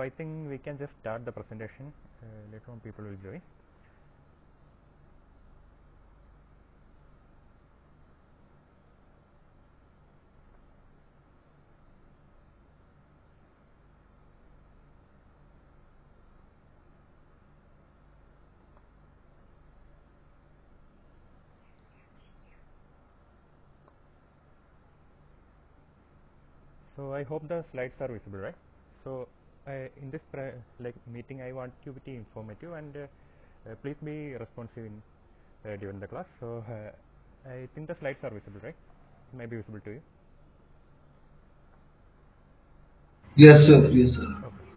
I think we can just start the presentation. Later on people will join. So I hope the slides are visible, right? So in this meeting, I want you to be informative and please be responsive during the class. So I think the slides are visible, right? It may be visible to you. Yes, sir. Yes, sir. Okay.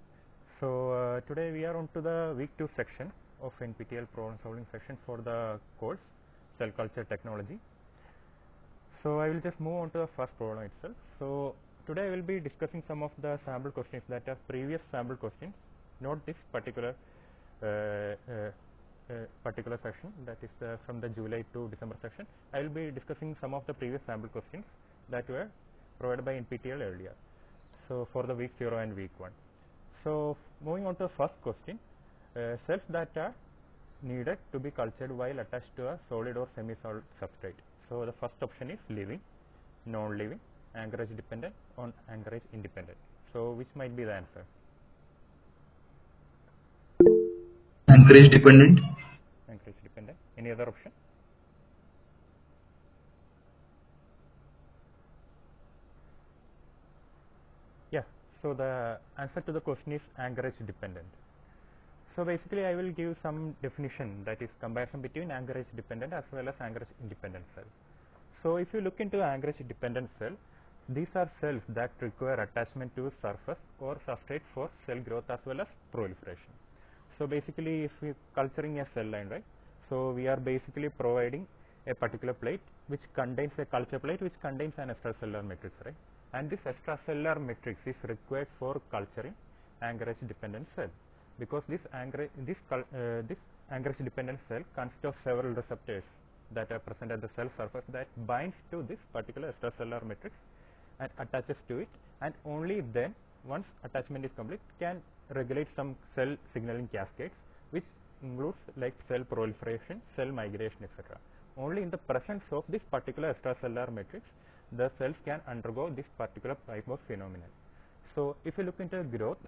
So today we are on to the week 2 section of NPTEL problem solving section for the course Cell Culture Technology. So I will just move on to the first problem itself. So today I will be discussing some of the sample questions that are previous sample questions, not this particular section, that is from the July to December section. I will be discussing some of the previous sample questions that were provided by NPTEL earlier. So for the week 0 and week 1. So moving on to the first question, cells that are needed to be cultured while attached to a solid or semi-solid substrate. So the first option is living, non-living, anchorage dependent, or anchorage independent. So which might be the answer? Anchorage dependent. Anchorage dependent. Any other option? Yeah. So the answer to the question is anchorage dependent. So basically I will give some definition, that is comparison between anchorage dependent as well as anchorage independent cell. So if you look into the anchorage dependent cell, these are cells that require attachment to surface or substrate for cell growth as well as proliferation. So basically if we culturing a cell line, right, so we are basically providing a particular plate which contains a culture plate which contains an extracellular matrix, right, and this extracellular matrix is required for culturing anchorage dependent cell, because this anchorage dependent cell consists of several receptors that are present at the cell surface that binds to this particular extracellular matrix and attaches to it, and only then, once attachment is complete, can regulate some cell signaling cascades which includes like cell proliferation, cell migration, etc. Only in the presence of this particular extracellular matrix the cells can undergo this particular type of phenomenon. So if you look into growth,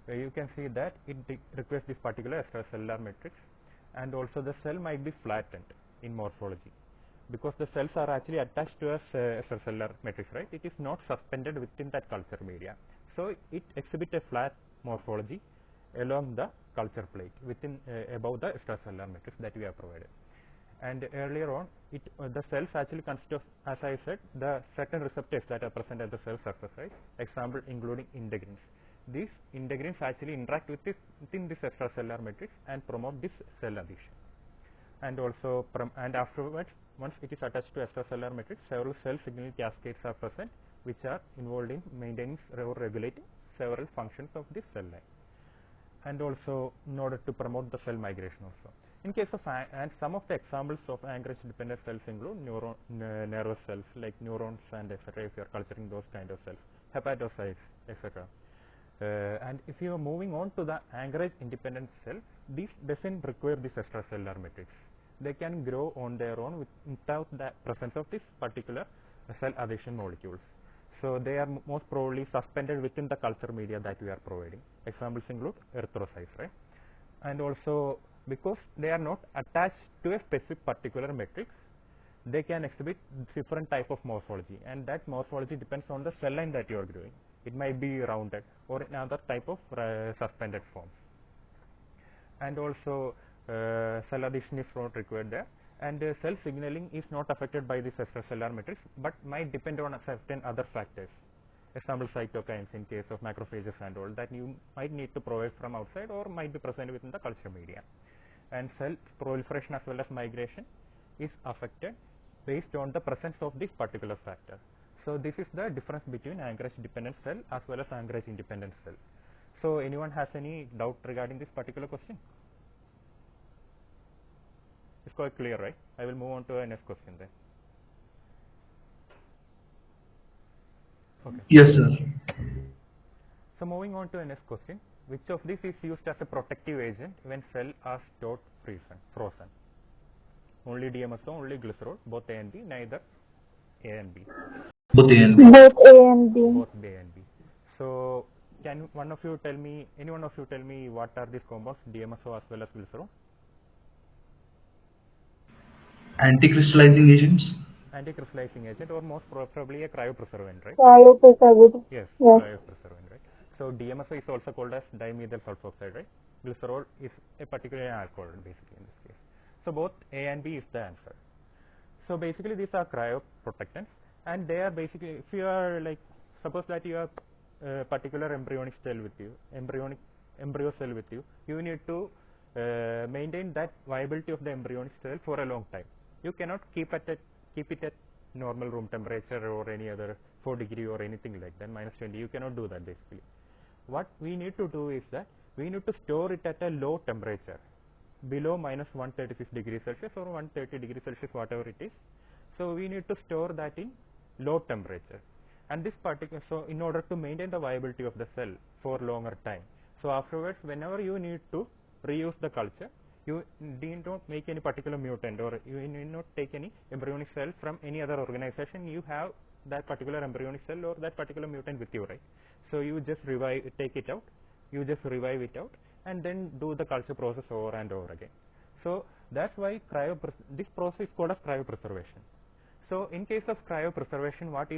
you can see that it requires this particular extracellular matrix, and also the cell might be flattened in morphology because the cells are actually attached to a extracellular matrix, right? It is not suspended within that culture media, so it exhibits a flat morphology along the culture plate within above the extracellular matrix that we have provided. And earlier on, the cells actually consist of, as I said, the certain receptors that are present at the cell surface, right? Example including integrins. These integrins actually interact with within this extracellular matrix and promote this cell adhesion. And also, and afterwards, once it is attached to extracellular matrix, several cell signaling cascades are present which are involved in maintaining or regulating several functions of this cell line, and also in order to promote the cell migration also. In case of and some of the examples of anchorage dependent cells include nervous cells like neurons and etc. if you are culturing those kind of cells, hepatocytes, etc. And if you are moving on to the anchorage independent cell, these doesn't require this extracellular matrix. They can grow on their own without the presence of this particular cell adhesion molecules. So they are most probably suspended within the culture media that we are providing. Examples include erythrocytes, right? And also because they are not attached to a specific particular matrix, they can exhibit different type of morphology, and that morphology depends on the cell line that you are growing. It might be rounded or another type of suspended forms. And also cell adhesion is not required there, and cell signaling is not affected by this extracellular matrix but might depend on certain other factors. Example cytokines in case of macrophages and all that you might need to provide from outside or might be present within the culture media. And cell proliferation as well as migration is affected based on the presence of this particular factor. So this is the difference between anchorage dependent cell as well as anchorage independent cell. So anyone has any doubt regarding this particular question? It's quite clear, right? I will move on to the next question then. Okay. Yes, sir. So moving on to the next question, which of these is used as a protective agent when cell are stored frozen? Only DMSO, only glycerol, both A and B, neither A and B. Both A and B. Both A and B. Both A and B. So can any one of you tell me what are these compounds, DMSO as well as glycerol? Anti-crystallizing agents. Anti-crystallizing agent, or most probably a cryopreservant, right? Cryopreservative. Yes, Yes. cryopreservant, right? So DMSO is also called as dimethyl sulfoxide, right? Glycerol is a particular alcohol, basically, in this case. So both A and B is the answer. So basically these are cryoprotectants, and they are basically, if you are like, suppose that you have a particular embryonic cell with you, embryo cell with you, you need to maintain that viability of the embryonic cell for a long time. You cannot keep it at normal room temperature or any other 4 degree or anything like that, -20. You cannot do that basically. What we need to do is that we need to store it at a low temperature, below -136 degrees Celsius or 130 degrees Celsius, whatever it is. So we need to store that in low temperature, and this particular, so in order to maintain the viability of the cell for longer time. So afterwards, whenever you need to reuse the culture, you need not make any particular mutant, or you need not take any embryonic cell from any other organization. You have that particular embryonic cell or that particular mutant with you, right? So you just take it out, you just revive it out, and then do the culture process over and over again. So that's why this process is called as cryopreservation. So in case of cryopreservation, what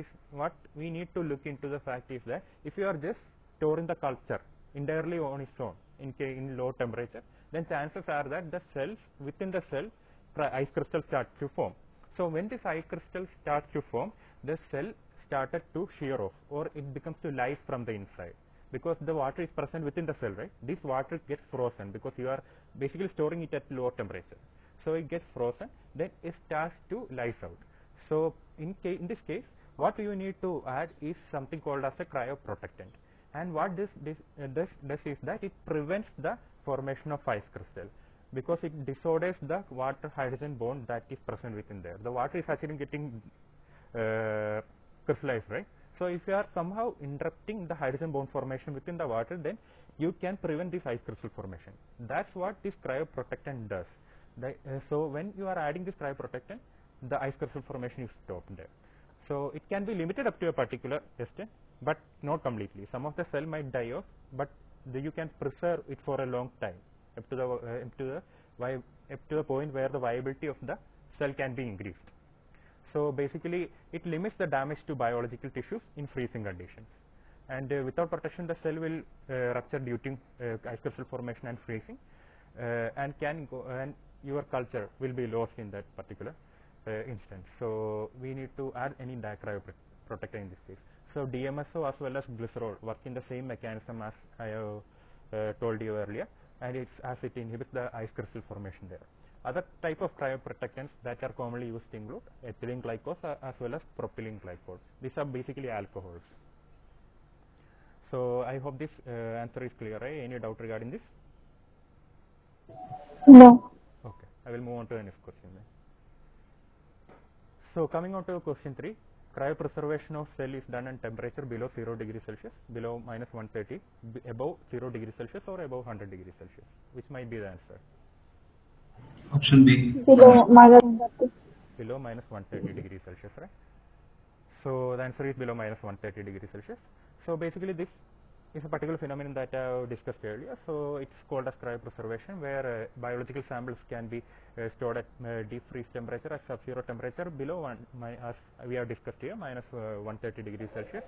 we need to look into the fact is that if you are just storing the culture entirely on its own in low temperature, then chances are that the cells within the cell, ice crystal starts to form. So when this ice crystal starts to form, the cell started to shear off, or it becomes to lyse from the inside, because the water is present within the cell, right? This water gets frozen because you are basically storing it at low temperature. So it gets frozen, then it starts to lyse out. So in this case, what you need to add is something called as a cryoprotectant. And what this does is that it prevents the formation of ice crystal, because it disorders the water hydrogen bond that is present within there. The water is actually getting crystallized, right? So if you are somehow interrupting the hydrogen bond formation within the water, then you can prevent this ice crystal formation. That's what this cryoprotectant does. So when you are adding this cryoprotectant, the ice crystal formation is stopped there. So it can be limited up to a particular extent, but not completely. Some of the cell might die off, but you can preserve it for a long time up to the point where the viability of the cell can be increased. So basically, it limits the damage to biological tissues in freezing conditions. And without protection, the cell will rupture due to ice crystal formation and freezing, and your culture will be lost in that particular instance. So we need to add any cryoprotector in this case. So DMSO as well as glycerol work in the same mechanism as I have told you earlier, and it inhibits the ice crystal formation there. Other type of cryoprotectants that are commonly used include ethylene glycol as well as propylene glycol. These are basically alcohols. So I hope this answer is clear, right? Any doubt regarding this? No. Okay, I will move on to the next question then. So coming on to question 3, cryopreservation of cell is done at temperature below 0 degrees Celsius, below -130, above 0 degrees Celsius, or above 100 degrees Celsius. Which might be the answer? Option B. Below -130. Below -130 degrees Celsius, right? So the answer is below -130 degrees Celsius. So basically this is a particular phenomenon that I have discussed earlier. So it's called as cryopreservation, where biological samples can be stored at deep freeze temperature, at sub-zero temperature below as we have discussed here, -130 degrees Celsius,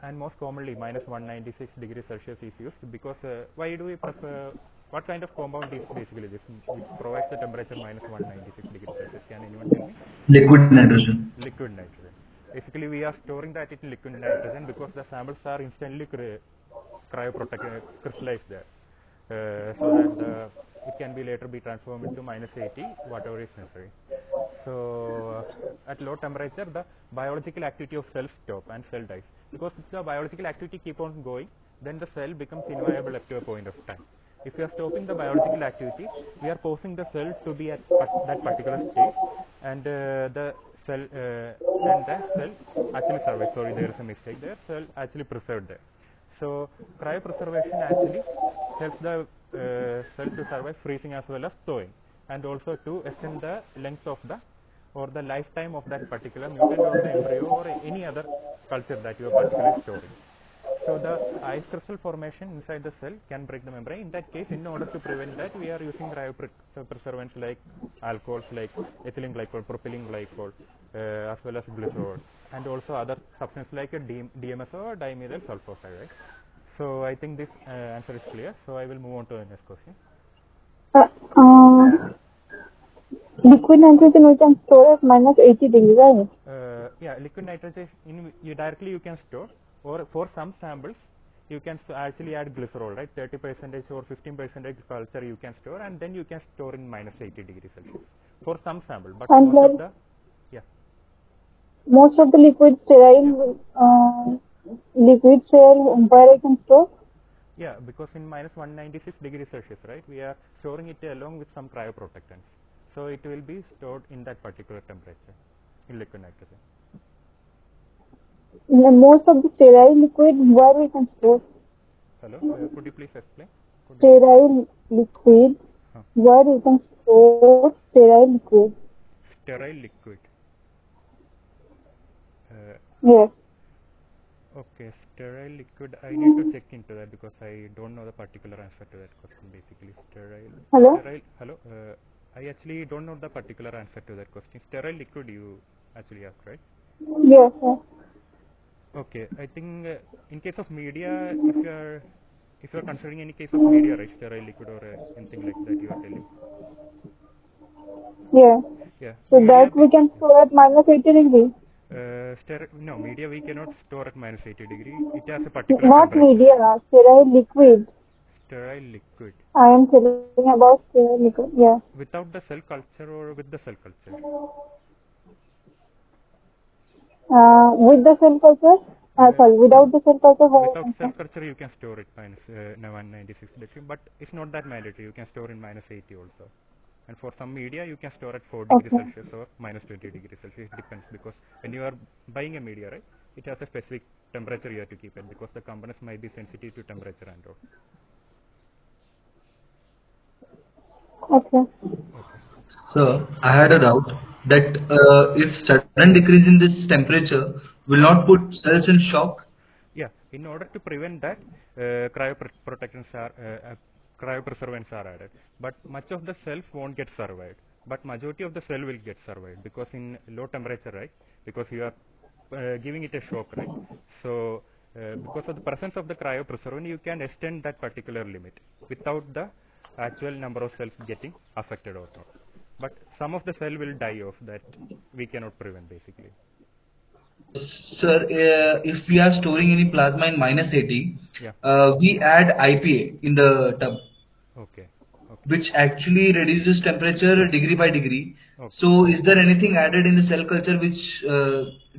and most commonly -196 degrees Celsius is used, because why do we prefer? What kind of compound is basically this, which provides the temperature -196 degrees Celsius? Can anyone tell me? Liquid nitrogen. Liquid nitrogen. Basically, we are storing that in liquid nitrogen because the samples are instantly crystallized there, so that it can be later be transformed into -80, whatever is necessary. So at low temperature, the biological activity of cells stop and cell dies, because if the biological activity keep on going, then the cell becomes inviable up to a point of time. If we are stopping the biological activity, we are causing the cell to be at that particular state, and the cell actually survives. Sorry, there is a mistake there. Cell actually preserved there. So cryopreservation actually helps the cell to survive freezing as well as thawing, and also to extend the length of the or the lifetime of that particular mutant or the embryo or any other culture that you are particularly storing. So the ice crystal formation inside the cell can break the membrane. In that case, in order to prevent that, we are using cryopreservants like alcohols like ethylene glycol, propylene glycol, as well as glycerol, and also other substances like a DMSO or dimethyl sulfoxide. Right? So I think this answer is clear. So I will move on to the next question. Liquid nitrogen we can store at minus 80 degrees, right? Yeah, liquid nitrogen you directly you can store, or for some samples you can actually add glycerol, right? 30% or 15% culture you can store, and then you can store in minus 80 degrees Celsius for some sample. But And most of the most of the liquid sterile where I can store? Yeah, because in minus 196 degrees Celsius, right, we are storing it along with some cryoprotectants. So it will be stored in that particular temperature in liquid nitrogen. Most of the sterile liquid where we can store? Hello, could you please explain? Sterile liquid where we can store sterile liquid? Sterile liquid. Yes. Okay, sterile liquid. I need to check into that because I don't know the particular answer to that question. Basically, sterile. Hello. Sterile. Hello. I actually don't know the particular answer to that question. Sterile liquid, you actually asked, right? Yes. Yes. Okay, I think in case of media, if you are considering any case of media, right, sterile liquid or anything like that, you are telling. Yeah. Yeah. So Media, that we can store at minus 80 degrees. no, media we cannot store at minus 80 degree. It has a particular Not temperature. media, sterile liquid. Sterile liquid. I am telling about sterile liquid. Yeah. Without the cell culture or with the cell culture? With the cell culture? Sorry, without the cell culture, Without cell culture, you can store it minus 196 degree, but it's not that mandatory. You can store in minus 80 also. And for some media, you can store at 4 degrees Celsius or minus 20 degrees Celsius. It depends, because when you are buying a media, right, it has a specific temperature you have to keep it, because the components might be sensitive to temperature and all. Okay. So I had a doubt that if sudden decrease in this temperature will not put cells in shock. Yeah, in order to prevent that, cryopreservants are added, but much of the cells won't get survived, but majority of the cell will get survived, because in low temperature, right, because you are giving it a shock, right, so because of the presence of the cryopreservant, you can extend that particular limit without the actual number of cells getting affected or not, but some of the cell will die off, that we cannot prevent basically. Sir, if we are storing any plasma in minus 80, Yeah. We add IPA in the tub, Okay. which actually reduces temperature degree by degree. Okay. So is there anything added in the cell culture which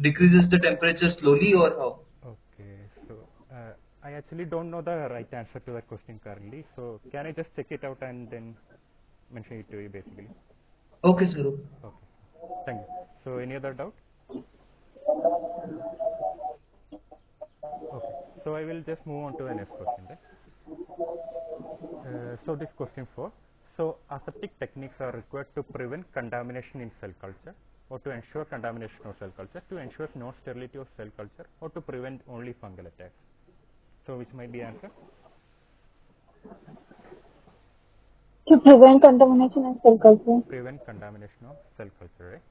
decreases the temperature slowly, or how? Okay, so I actually don't know the right answer to that question currently, so can I just check it out and then mention it to you basically? Okay, sir. Okay, thank you. So any other doubt? Okay, so I will just move on to the next question, right? So this question 4. So aseptic techniques are required to prevent contamination in cell culture, or to ensure contamination of cell culture, to ensure non-sterility of cell culture, or to prevent only fungal attacks. So which might be answer? To prevent contamination in cell culture. Prevent contamination of cell culture, right?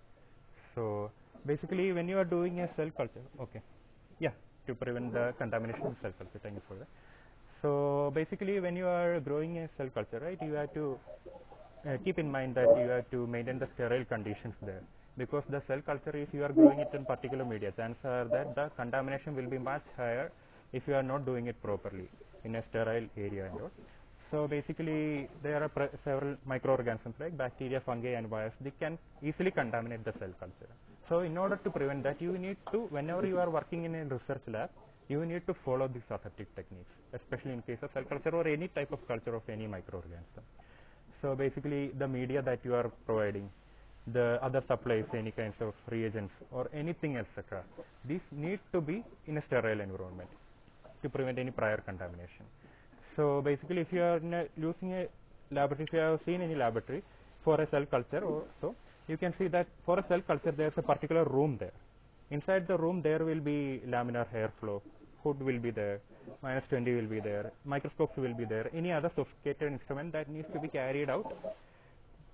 So basically when you are doing a cell culture, okay, yeah, to prevent the contamination of cell culture, thank you for that. So basically when you are growing a cell culture, right, you have to keep in mind that you have to maintain the sterile conditions there, because the cell culture, if you are growing it in particular media, chances are that the contamination will be much higher if you are not doing it properly in a sterile area and all. So basically there are several microorganisms like bacteria, fungi and viruses. They can easily contaminate the cell culture. So in order to prevent that, you need to, whenever you are working in a research lab, you need to follow these aseptic techniques, especially in case of cell culture or any type of culture of any microorganism. So basically the media that you are providing, the other supplies, any kinds of reagents or anything, etc., these need to be in a sterile environment. to prevent any prior contamination. So basically, if you are using a laboratory, if you have seen any laboratory for a cell culture or so, you can see that for a cell culture there is a particular room there. Inside the room there will be laminar airflow, hood will be there, -20 will be there, microscopes will be there, any other sophisticated instrument that needs to be carried out.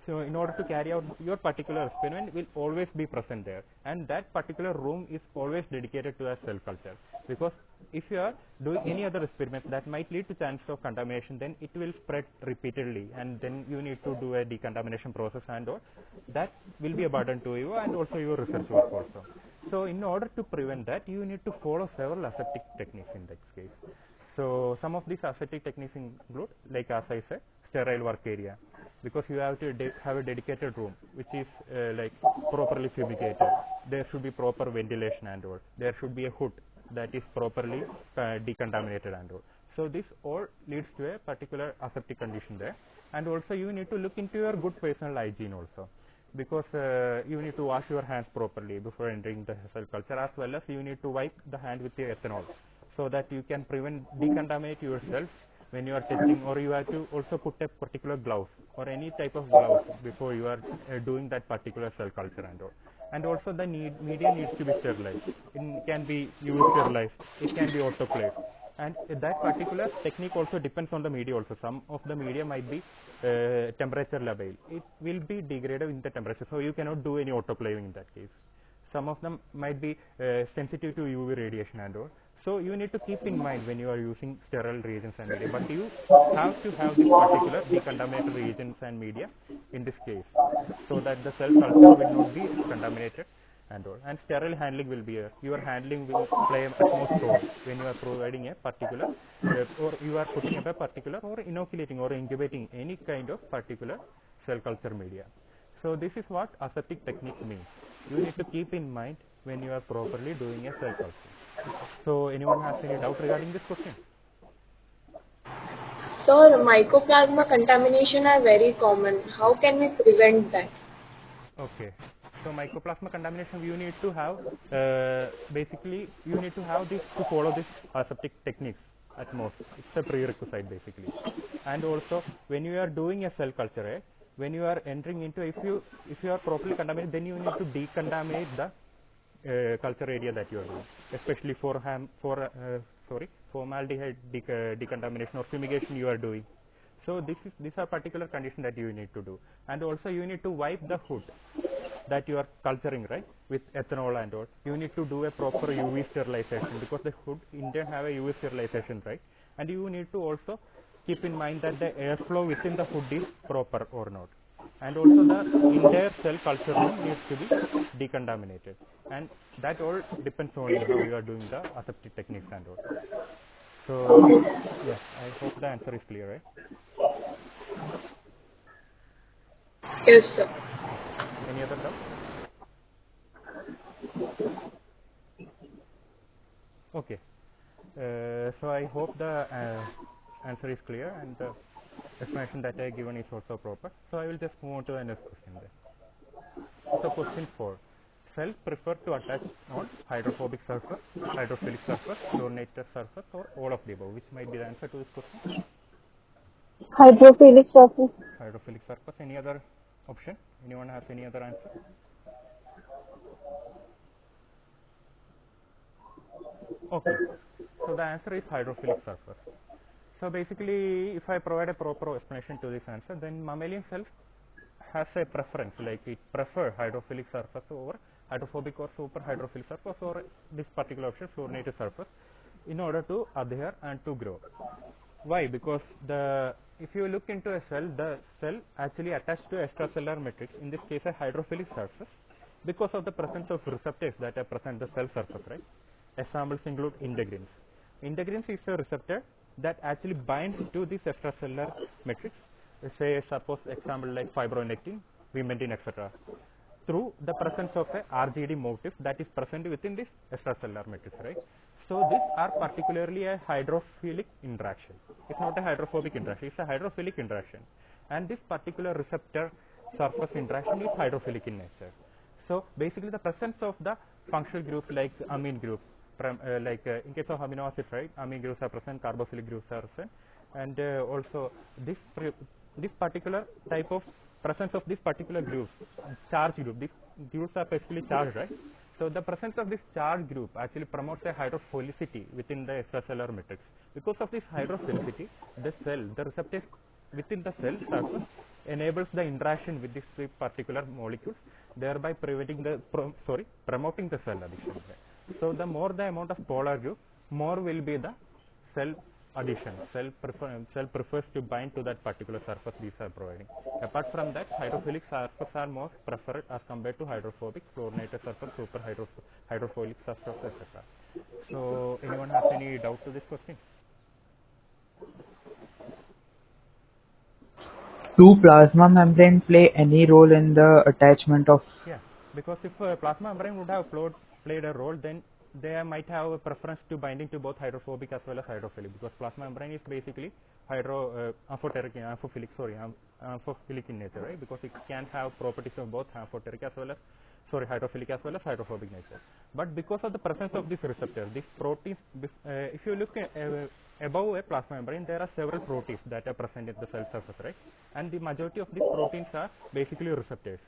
So in order to carry out your particular experiment will always be present there, and that particular room is always dedicated to a cell culture, because if you are doing any other experiment that might lead to chance of contamination, then it will spread repeatedly, and then you need to do a decontamination process and all. That will be a burden to you and also your research work also. So in order to prevent that, you need to follow several aseptic techniques in that case. So some of these aseptic techniques include, like as I said, sterile work area, because you have to have a dedicated room which is like properly fumigated. There should be proper ventilation and all. There should be a hood that is properly decontaminated and all. So this all leads to a particular aseptic condition there. And also you need to look into your good personal hygiene also, because you need to wash your hands properly before entering the cell culture, as well as you need to wipe the hand with the ethanol, so that you can decontaminate yourself when you are testing, or you have to also put a particular gloves or any type of gloves before you are doing that particular cell culture and all. And also the media needs to be sterilized. It can be UV sterilized, it can be autoclaved, and that particular technique also depends on the media also. Some of the media might be temperature labile, it will be degraded in the temperature, so you cannot do any autoclaving in that case. Some of them might be sensitive to UV radiation and all. So you need to keep in mind when you are using sterile reagents and media, but you have to have this particular decontaminated reagents and media in this case, so that the cell culture will not be contaminated and all. And sterile handling will be here. Your handling will play a utmost role when you are providing a particular or you are putting up a particular or inoculating or incubating any kind of particular cell culture media. So this is what aseptic technique means. You need to keep in mind when you are properly doing a cell culture. So anyone has any doubt regarding this question? Sir, mycoplasma contamination are very common. How can we prevent that? Okay. So mycoplasma contamination, you need to have basically you need to have this to follow this aseptic techniques at most. It's a prerequisite basically. And also when you are doing a cell culture, when you are entering into, if you are properly contaminated, then you need to decontaminate the culture area that you are doing, especially for formaldehyde decontamination or fumigation you are doing. So these are particular conditions that you need to do. And also you need to wipe the hood that you are culturing, right, with ethanol and all. You need to do a proper UV sterilization, because the hood in there have a UV sterilization, right? And you need to also keep in mind that the airflow within the hood is proper or not. And also the entire cell culture room needs to be decontaminated, and that all depends on how you are doing the aseptic techniques and all. So yes, I hope the answer is clear, right? Yes, sir. Any other doubt? Okay. So I hope the answer is clear and the explanation that I have given is also proper. So I will just move on to the next question then. So question 4. Cells prefer to attach on hydrophobic surface, hydrophilic surface, fluorinated surface, or all of the above. Which might be the answer to this question? Hydrophilic surface. Hydrophilic surface. Any other option? Anyone has any other answer? Okay. So the answer is hydrophilic surface. So basically, if I provide a proper explanation to this answer, then mammalian cells has a preference, like it prefer hydrophilic surface over hydrophobic or super hydrophilic surface, or this particular option, fluorinated surface, in order to adhere and to grow. Why? Because if you look into a cell, the cell actually attached to extracellular matrix, in this case a hydrophilic surface, because of the presence of receptors that are present the cell surface, right? Examples include integrins. Integrins is a receptor that actually binds to this extracellular matrix, say suppose example like fibronectin, vimentin, etc., through the presence of a RGD motif that is present within this extracellular matrix, right? So these are particularly a hydrophilic interaction. It's not a hydrophobic interaction, it's a hydrophilic interaction. And this particular receptor surface interaction is hydrophilic in nature. So basically the presence of the functional groups like amine groups, in case of amino acid, right, amine groups are present, carboxylic groups are present, and also this particular type of presence of this particular group, charge group, these groups are basically charged, right? So the presence of this charge group actually promotes a hydrophilicity within the extracellular matrix. Because of this hydrophilicity, the receptors within the cell surface enables the interaction with these three particular molecules, thereby promoting the cell addition. So the more the amount of polar group, more will be the cell addition. Cell prefers to bind to that particular surface these are providing. Apart from that, hydrophilic surfaces are more preferred as compared to hydrophobic, fluorinated surface, super hydrophilic surface, etc. So anyone has any doubt to this question? Do plasma membrane play any role in the attachment of? Yeah, because if plasma membrane would have played a role, then they might have a preference to binding to both hydrophobic as well as hydrophilic, because plasma membrane is basically amphophilic in nature, right? Because it can have properties of both hydrophilic as well as hydrophobic nature. But because of the presence of this receptor, these proteins, if you look above a plasma membrane, there are several proteins that are present in the cell surface, right? And the majority of these proteins are basically receptors.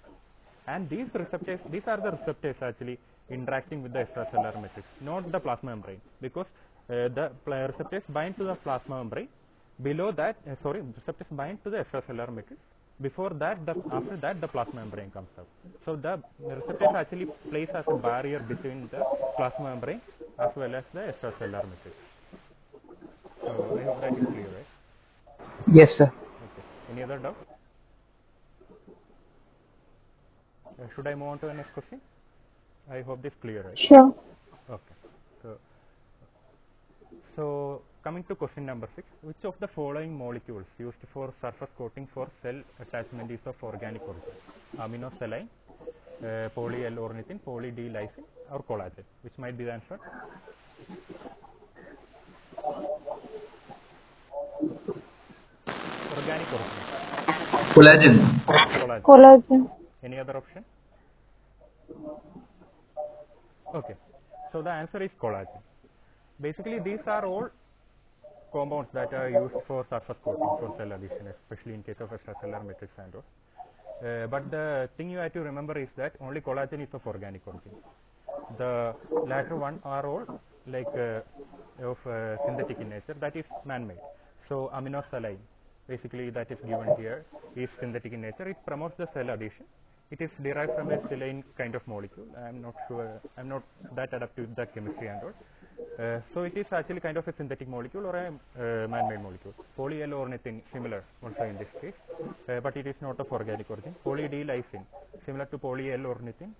And these are the receptors actually interacting with the extracellular matrix, not the plasma membrane, because the receptors bind to the plasma membrane. Below that, receptors bind to the extracellular matrix. Before that, after that, the plasma membrane comes out. So the receptors actually plays as a barrier between the plasma membrane as well as the extracellular matrix. So I hope that is clear, right? Yes, sir. Okay. Any other doubt? Should I move on to the next question? I hope this is clear, right? Sure. Okay. So coming to question number 6, which of the following molecules used for surface coating for cell attachment is of organic origin? Aminosaline, poly-L-ornithine, poly-D-lysine, or collagen? Which might be the answer? Organic origin. Collagen. Any other option? Okay. So the answer is collagen. Basically, these are all compounds that are used for surface coating for cell adhesion, especially in case of extracellular matrix and all. But the thing you have to remember is that only collagen is of organic origin. The latter one are all like of synthetic in nature, that is man-made. So aminosaline, basically that is given here, is synthetic in nature. It promotes the cell adhesion. It is derived from a silane kind of molecule. I am not sure, I am not that adapted to the chemistry and all. So it is actually kind of a synthetic molecule or a man-made molecule. Poly-L-ornithine, similar also in this case, but it is not of organic origin. Poly-D-lysine, similar to poly-L-ornithine,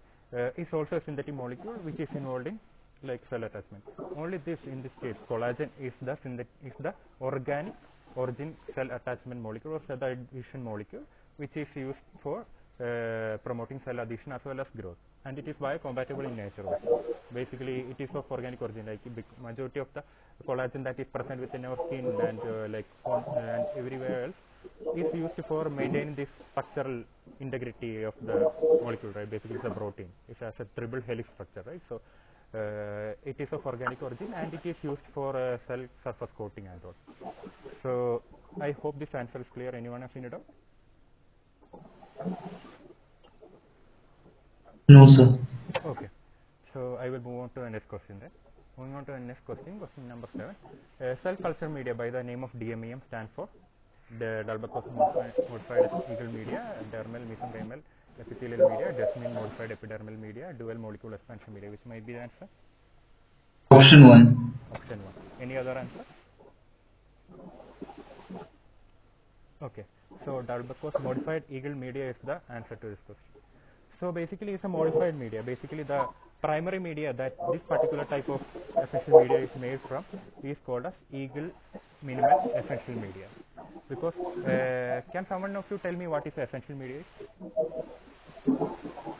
is also a synthetic molecule which is involved in like cell attachment. Only this, in this case, collagen is the organic origin cell attachment molecule or cell adhesion molecule, which is used for promoting cell adhesion as well as growth, and it is biocompatible in nature also. Basically, it is of organic origin, like majority of the collagen that is present within our skin and and everywhere else is used for maintaining this structural integrity of the molecule, right? Basically, it's a protein. It has a triple helix structure, right? So it is of organic origin and it is used for cell surface coating and all. So I hope this answer is clear. Anyone has any doubt? No, sir. Okay. So I will move on to the next question then. Moving on to the next question, question number 7. Cell culture media by the name of DMEM stands for the Dalbecko's modified eagle media, dermal, mesenchymal, epithelial media, desmin modified epidermal media, dual molecule expansion media. Which might be the answer? Option 1. Option 1. Any other answer? Okay. So Dalbecko's modified eagle media is the answer to this question. So basically it's a modified media. Basically the primary media that this particular type of essential media is made from is called as eagle minimal essential media. Because can someone of you tell me what is essential media? What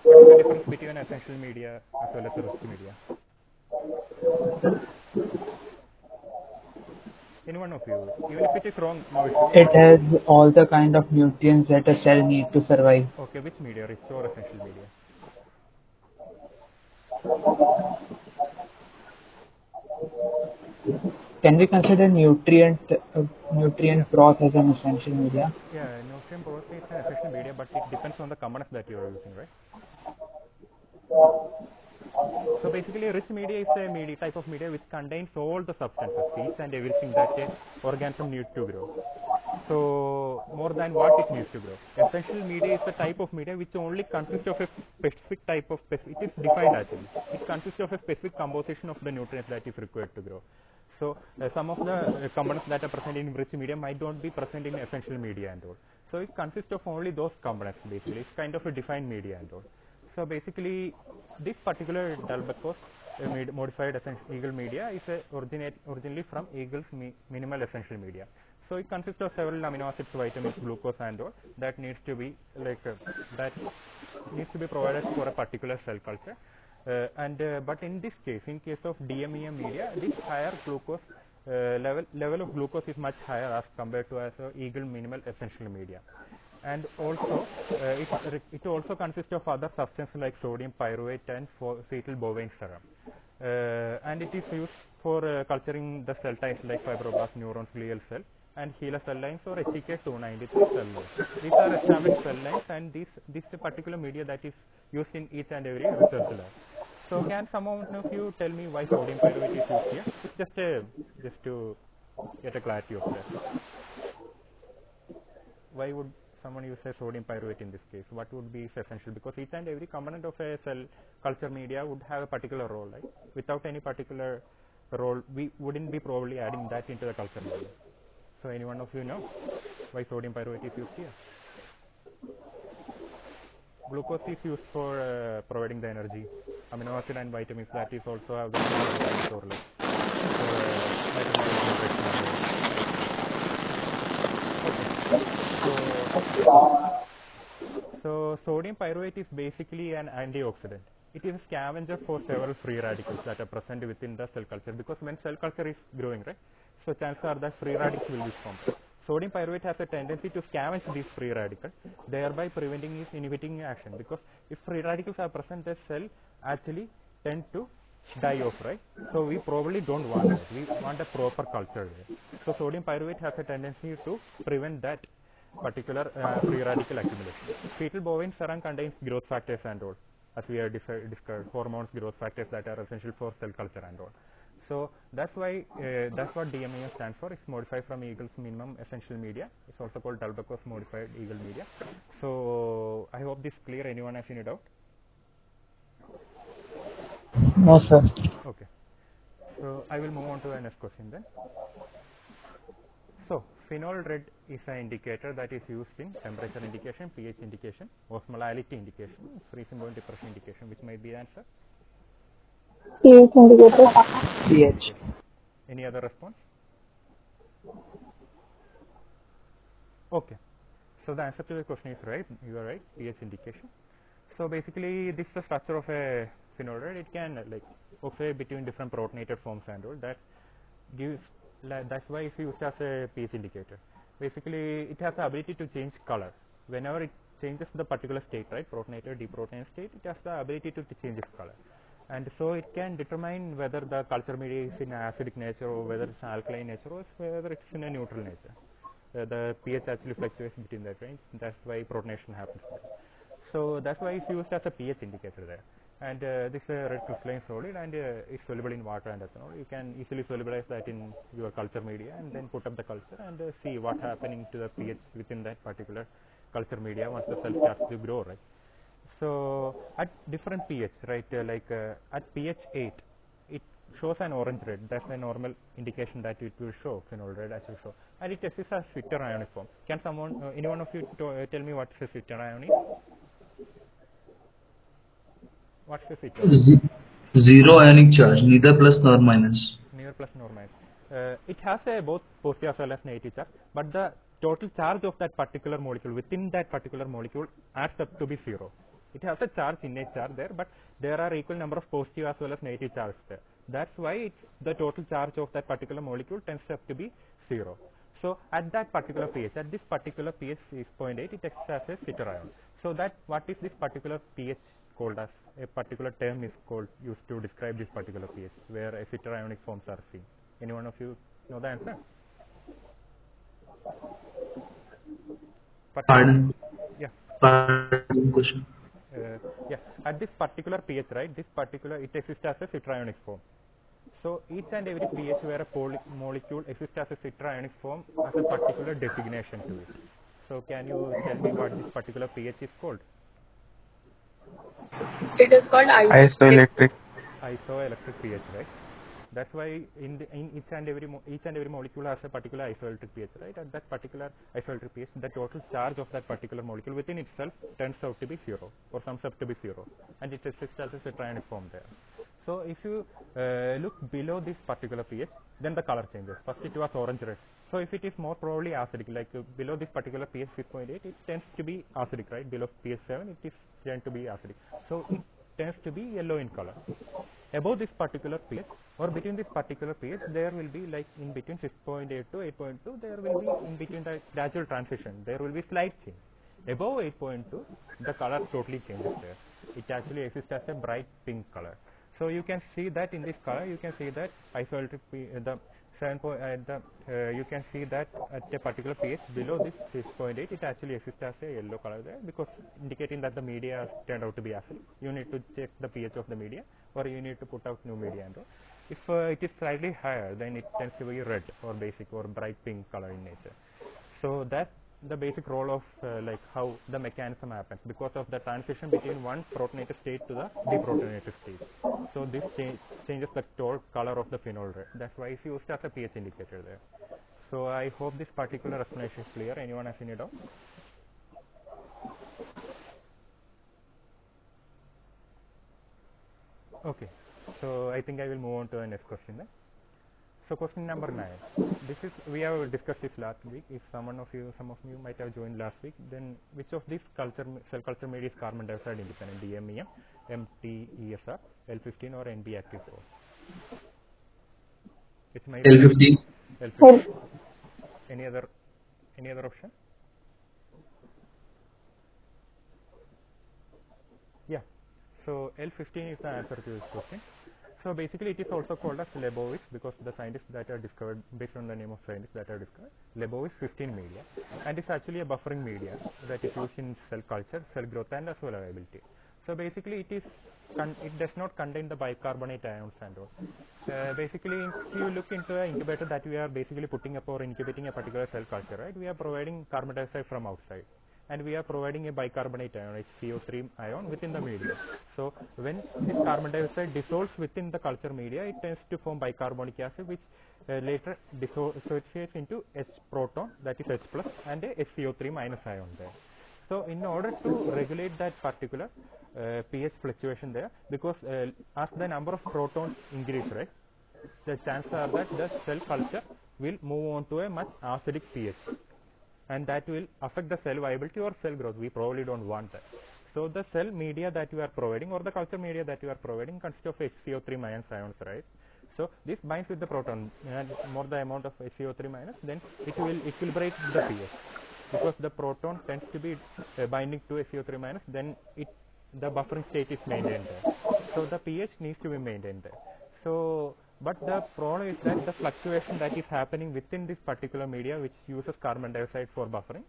is the difference between essential media as well as the rest media? Any one of you, even if it is wrong, no issue. It has all the kind of nutrients that a cell needs to survive. Okay, which media? Rich or essential media? can we consider nutrient broth as an essential media? Yeah, nutrient broth is an essential media, but it depends on the components that you are using, right? So basically, rich media is a media type of media which contains all the substances, each and everything that a organism needs to grow. So more than what it needs to grow. Essential media is a type of media which only consists of a specific type of it is defined actually. It consists of a specific composition of the nutrients that is required to grow. So some of the components that are present in rich media might not be present in essential media and all. So it consists of only those components basically. It's kind of a defined media and all. So basically, this particular Dalbecos modified eagle media is originally from eagle's minimal essential media. So it consists of several amino acids, vitamins, glucose, and all that needs to be provided for a particular cell culture. But in this case, in case of DMEM media, this higher glucose level of glucose is much higher as compared to as a eagle minimal essential media. And also it also consists of other substances like sodium pyruvate and fetal bovine serum, and it is used for culturing the cell types like fibroblast, neurons, glial cell, and HeLa cell lines or HEK293 cell lines. These are established cell lines, and this is a particular media that is used in each and every research lab. So can someone of you tell me why sodium pyruvate is used here? It's just to get a clarity of that. Why would someone use a sodium pyruvate in this case? What would be essential? Because each and every component of a cell culture media would have a particular role, right? Without any particular role, we wouldn't be probably adding that into the culture media. So any one of you know why sodium pyruvate is used here? Glucose is used for providing the energy. Amino acid and vitamins, that is also have the correlate. So sodium pyruvate is basically an antioxidant. It is a scavenger for several free radicals that are present within the cell culture, because when cell culture is growing, right, so chances are that free radicals will be formed. Sodium pyruvate has a tendency to scavenge these free radicals, thereby preventing its inhibiting action, because if free radicals are present, the cell actually tend to die off, right? So we probably don't want that. We want a proper culture there. So sodium pyruvate has a tendency to prevent that particular free radical accumulation. Fetal bovine serum contains growth factors and all, as we have discussed, hormones, growth factors that are essential for cell culture and all. So that's why that's what DMEM stands for. It's modified from eagle's minimum essential media. It's also called Dalbecos modified eagle media. So I hope this is clear. Anyone has any doubt? No, sir. Okay. So I will move on to the next question then. So phenol red is an indicator that is used in temperature indication, pH indication, osmolality indication, freezing point depression indication. Which might be the answer? pH indicator. pH. Any other response? Okay. So the answer to the question is right. You are right. pH indication. So basically, this is the structure of a phenol red. It can oxidate between different protonated forms and all. That gives. That's why it's used as a pH indicator. Basically, it has the ability to change color whenever it changes the particular state, right? Protonated, deprotonated state. It has the ability to change its color, and so it can determine whether the culture media is in acidic nature or whether it's alkaline nature or whether it's in a neutral nature. The pH actually fluctuates between that range. That's why protonation happens there. So that's why it's used as a pH indicator there. And this is a red crystalline solid, and it's soluble in water and ethanol. You can easily solubilize that in your culture media and then put up the culture and see what's happening to the pH within that particular culture media once the cell starts to grow, right? So at different pH, right, at pH 8, it shows an orange red. That's a normal indication that it will show phenol red as will show, and it exists as Switter ionic form. Can someone, any one of you, tell me what is a Switter ionic? What's the Switter? Zero ionic charge, neither plus nor minus. Neither plus nor minus. It has a both positive as well as negative charge, but the total charge of that particular molecule within that particular molecule adds up to be 0. It has a charge, innate charge there, but there are equal number of positive as well as negative charge there. That's why the total charge of that particular molecule tends up to be 0. So at that particular pH, at this particular pH is 0.8, it acts as a Switter ion. So that what is this particular pH called as? A particular term is called used to describe this particular pH where a Switter ionic forms are seen. Any one of you know the answer? Pardon. Yeah. Pardon question. Yeah, at this particular pH, right, it exists as a citrionic form. So each and every pH where a molecule exists as a citrionic form has a particular designation to it. So can you tell me what this particular pH is called? It is called Isoelectric. Isoelectric pH, right? That's why in each and every molecule has a particular isoelectric pH, right? At that particular isoelectric pH, the total charge of that particular molecule within itself turns out to be 0 or sums up to be 0, and it exists as a citrionic form there. So if you look below this particular pH, then the color changes. First it was orange red. So if it is more probably acidic, like below this particular pH 6.8, it tends to be acidic, right? Below pH 7, it is tend to be acidic. So it tends to be yellow in color. Above this particular pH or between this particular pH, there will be like in between 6.8 to 8.2, there will be in between the gradual transition, there will be slight change. Above 8.2, the color totally changes there. It actually exists as a bright pink color. So you can see that in this color, you can see that isoelectric you can see that at a particular pH below this 6.8, it actually exists as a yellow color there, because indicating that the media has turned out to be acidic. You need to check the pH of the media, or you need to put out new media and all. If it is slightly higher, then it tends to be red or basic or bright pink color in nature. So that's the basic role of like how the mechanism happens, because of the transition between one protonated state to the deprotonated state. So this changes the total color of the phenol red. That's why it's used as a pH indicator there. So I hope this particular explanation is clear. Anyone has any doubt? Okay, so I think I will move on to the next question then. So question number 9. We have discussed this last week. If some of you might have joined last week, then which of these cell culture media is carbon dioxide independent? DMEM, MTESR, L15 or NB active 4? It's my L15. L15. Any other option? Yeah. So L15 is the answer to this question. So basically it is also called as Lebowitz, because the scientists that are discovered, based on the name of scientists that are discovered, Lebowitz 15 media, and it's actually a buffering media that is used in cell culture, cell growth and as well as viability. So basically it does not contain the bicarbonate ions and all. Basically if you look into an incubator that we are basically putting up or incubating a particular cell culture, right, we are providing carbon dioxide from outside, and we are providing a bicarbonate ion, HCO3 ion, within the media. So when this carbon dioxide dissolves within the culture media, it tends to form bicarbonic acid, which later dissociates into H proton, that is H plus, and a HCO3 minus ion there. So in order to regulate that particular pH fluctuation there, because as the number of protons increase, right, the chances are that the cell culture will move on to a much acidic pH, and that will affect the cell viability or cell growth. We probably don't want that. So the cell media that you are providing, or the culture media that you are providing, consists of HCO3 minus ions, right? So this binds with the proton, and more the amount of HCO3 minus, then it will break the pH, because the proton tends to be binding to HCO3 minus, then the buffering state is maintained there. So the pH needs to be maintained there. So but the problem is that the fluctuation that is happening within this particular media, which uses carbon dioxide for buffering,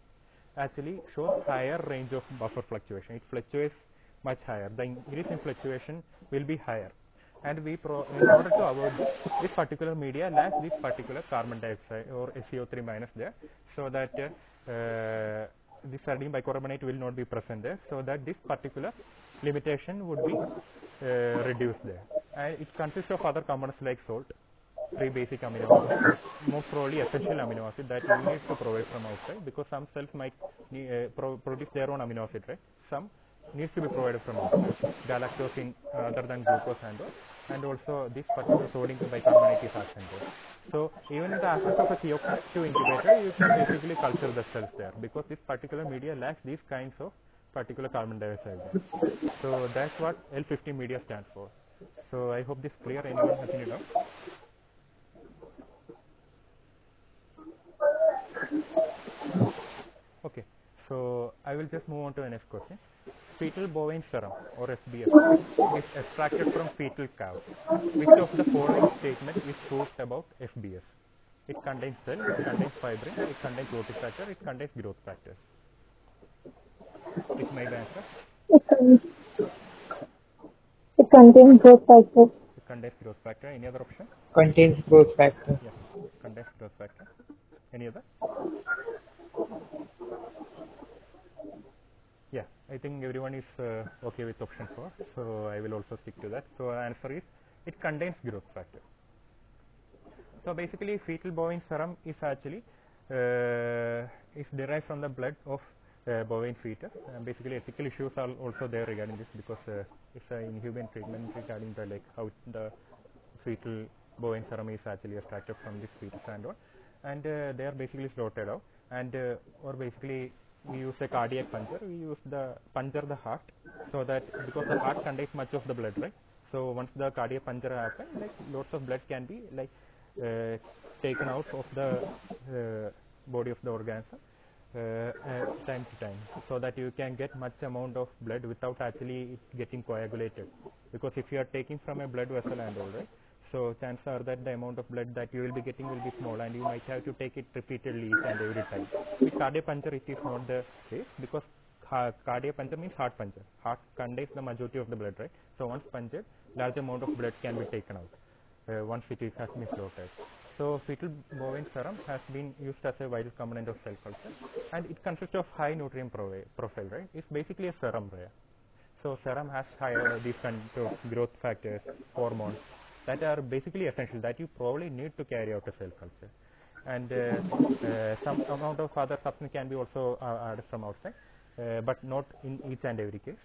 actually shows higher range of buffer fluctuation. It fluctuates much higher. The increase in fluctuation will be higher, and in order to avoid this particular media lacks this particular carbon dioxide or SCO3 minus there, so that this sodium bicarbonate will not be present there, so that this particular limitation would be reduced there. And it consists of other components like salt, 3 basic amino acids, most probably essential amino acid that you need to provide from outside, because some cells might produce their own amino acid, right? Some needs to be provided from outside, galactose other than glucose and also this particular sodium bicarbonate is absent there. So even in the absence of a CO2 incubator, you can basically culture the cells there, because this particular media lacks these kinds of particular carbon dioxide there. So that's what L15 media stands for. So I hope this is clear. Anyone has any doubt? Okay, so I will just move on to the next question. fetal bovine serum or FBS is extracted from fetal cow. Which of the following statement is proved about FBS? It contains cell, it contains fibrin, it contains growth factor, it contains growth factors. Is my answer? It contains growth factor. It contains growth factor. Any other option? Contains growth factor. Yes, contains growth factor. Any other? Yeah, I think everyone is okay with option 4, so I will also stick to that. So answer is it contains growth factor. So basically fetal bovine serum is actually is derived from the blood of bovine fetus. Basically ethical issues are also there regarding this, because it's an inhuman treatment regarding the how the fetal bovine serum is actually extracted from this fetus and all, and they are basically slaughtered out, and or basically we use a cardiac puncture. We use the puncture the heart, so that because the heart contains much of the blood, right? So once the cardiac puncture happens, lots of blood can be taken out of the body of the organism time to time, so that you can get much amount of blood without actually it getting coagulated. Because if you are taking from a blood vessel and all, right, so chances are that the amount of blood that you will be getting will be small, and you might have to take it repeatedly each and every time. With cardiac puncture it is not the case, because cardiac puncture means heart puncture. Heart contains the majority of the blood, right? So once punctured, large amount of blood can be taken out once it has been slaughtered. So fetal bovine serum has been used as a vital component of cell culture, and it consists of high nutrient profile, right? It's basically a serum layer. So serum has higher these kind of growth factors, hormones that are basically essential, that you probably need to carry out a cell culture, and some amount of other substance can be also added from outside, but not in each and every case.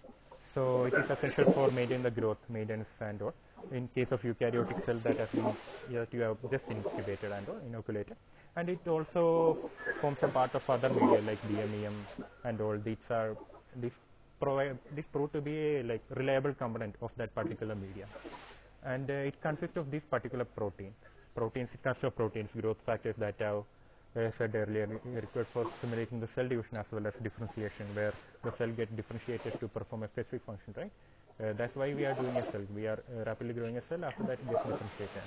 So it is essential for maintaining the growth, maintenance and all. In case of eukaryotic cell that has been that you have just incubated and all, inoculated, and it also forms a part of other media like DMEM and all. These prove to be a reliable component of that particular media, and it consists of this particular proteins. It consists of proteins, growth factors that have said earlier required for stimulating the cell division as well as differentiation, where the cell gets differentiated to perform a specific function, right? That's why we are doing a cell. We are rapidly growing a cell. After that, it gets differentiated.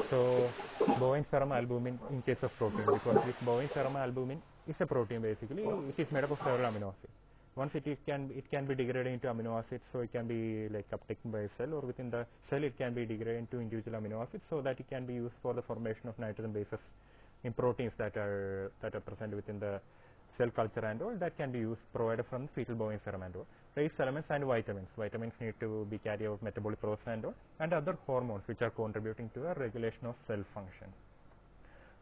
So, bovine serum albumin in case of protein, because this bovine serum albumin is a protein basically. It is made up of several amino acids. Once it can be degraded into amino acids, so it can be uptaken by a cell, or within the cell it can be degraded into individual amino acids, so that it can be used for the formation of nitrogen bases in proteins that are present within the cell culture and all, that can be used provided from fetal bovine serum and all. Trace elements and vitamins. Vitamins need to be carried out metabolic process and all, and other hormones which are contributing to the regulation of cell function.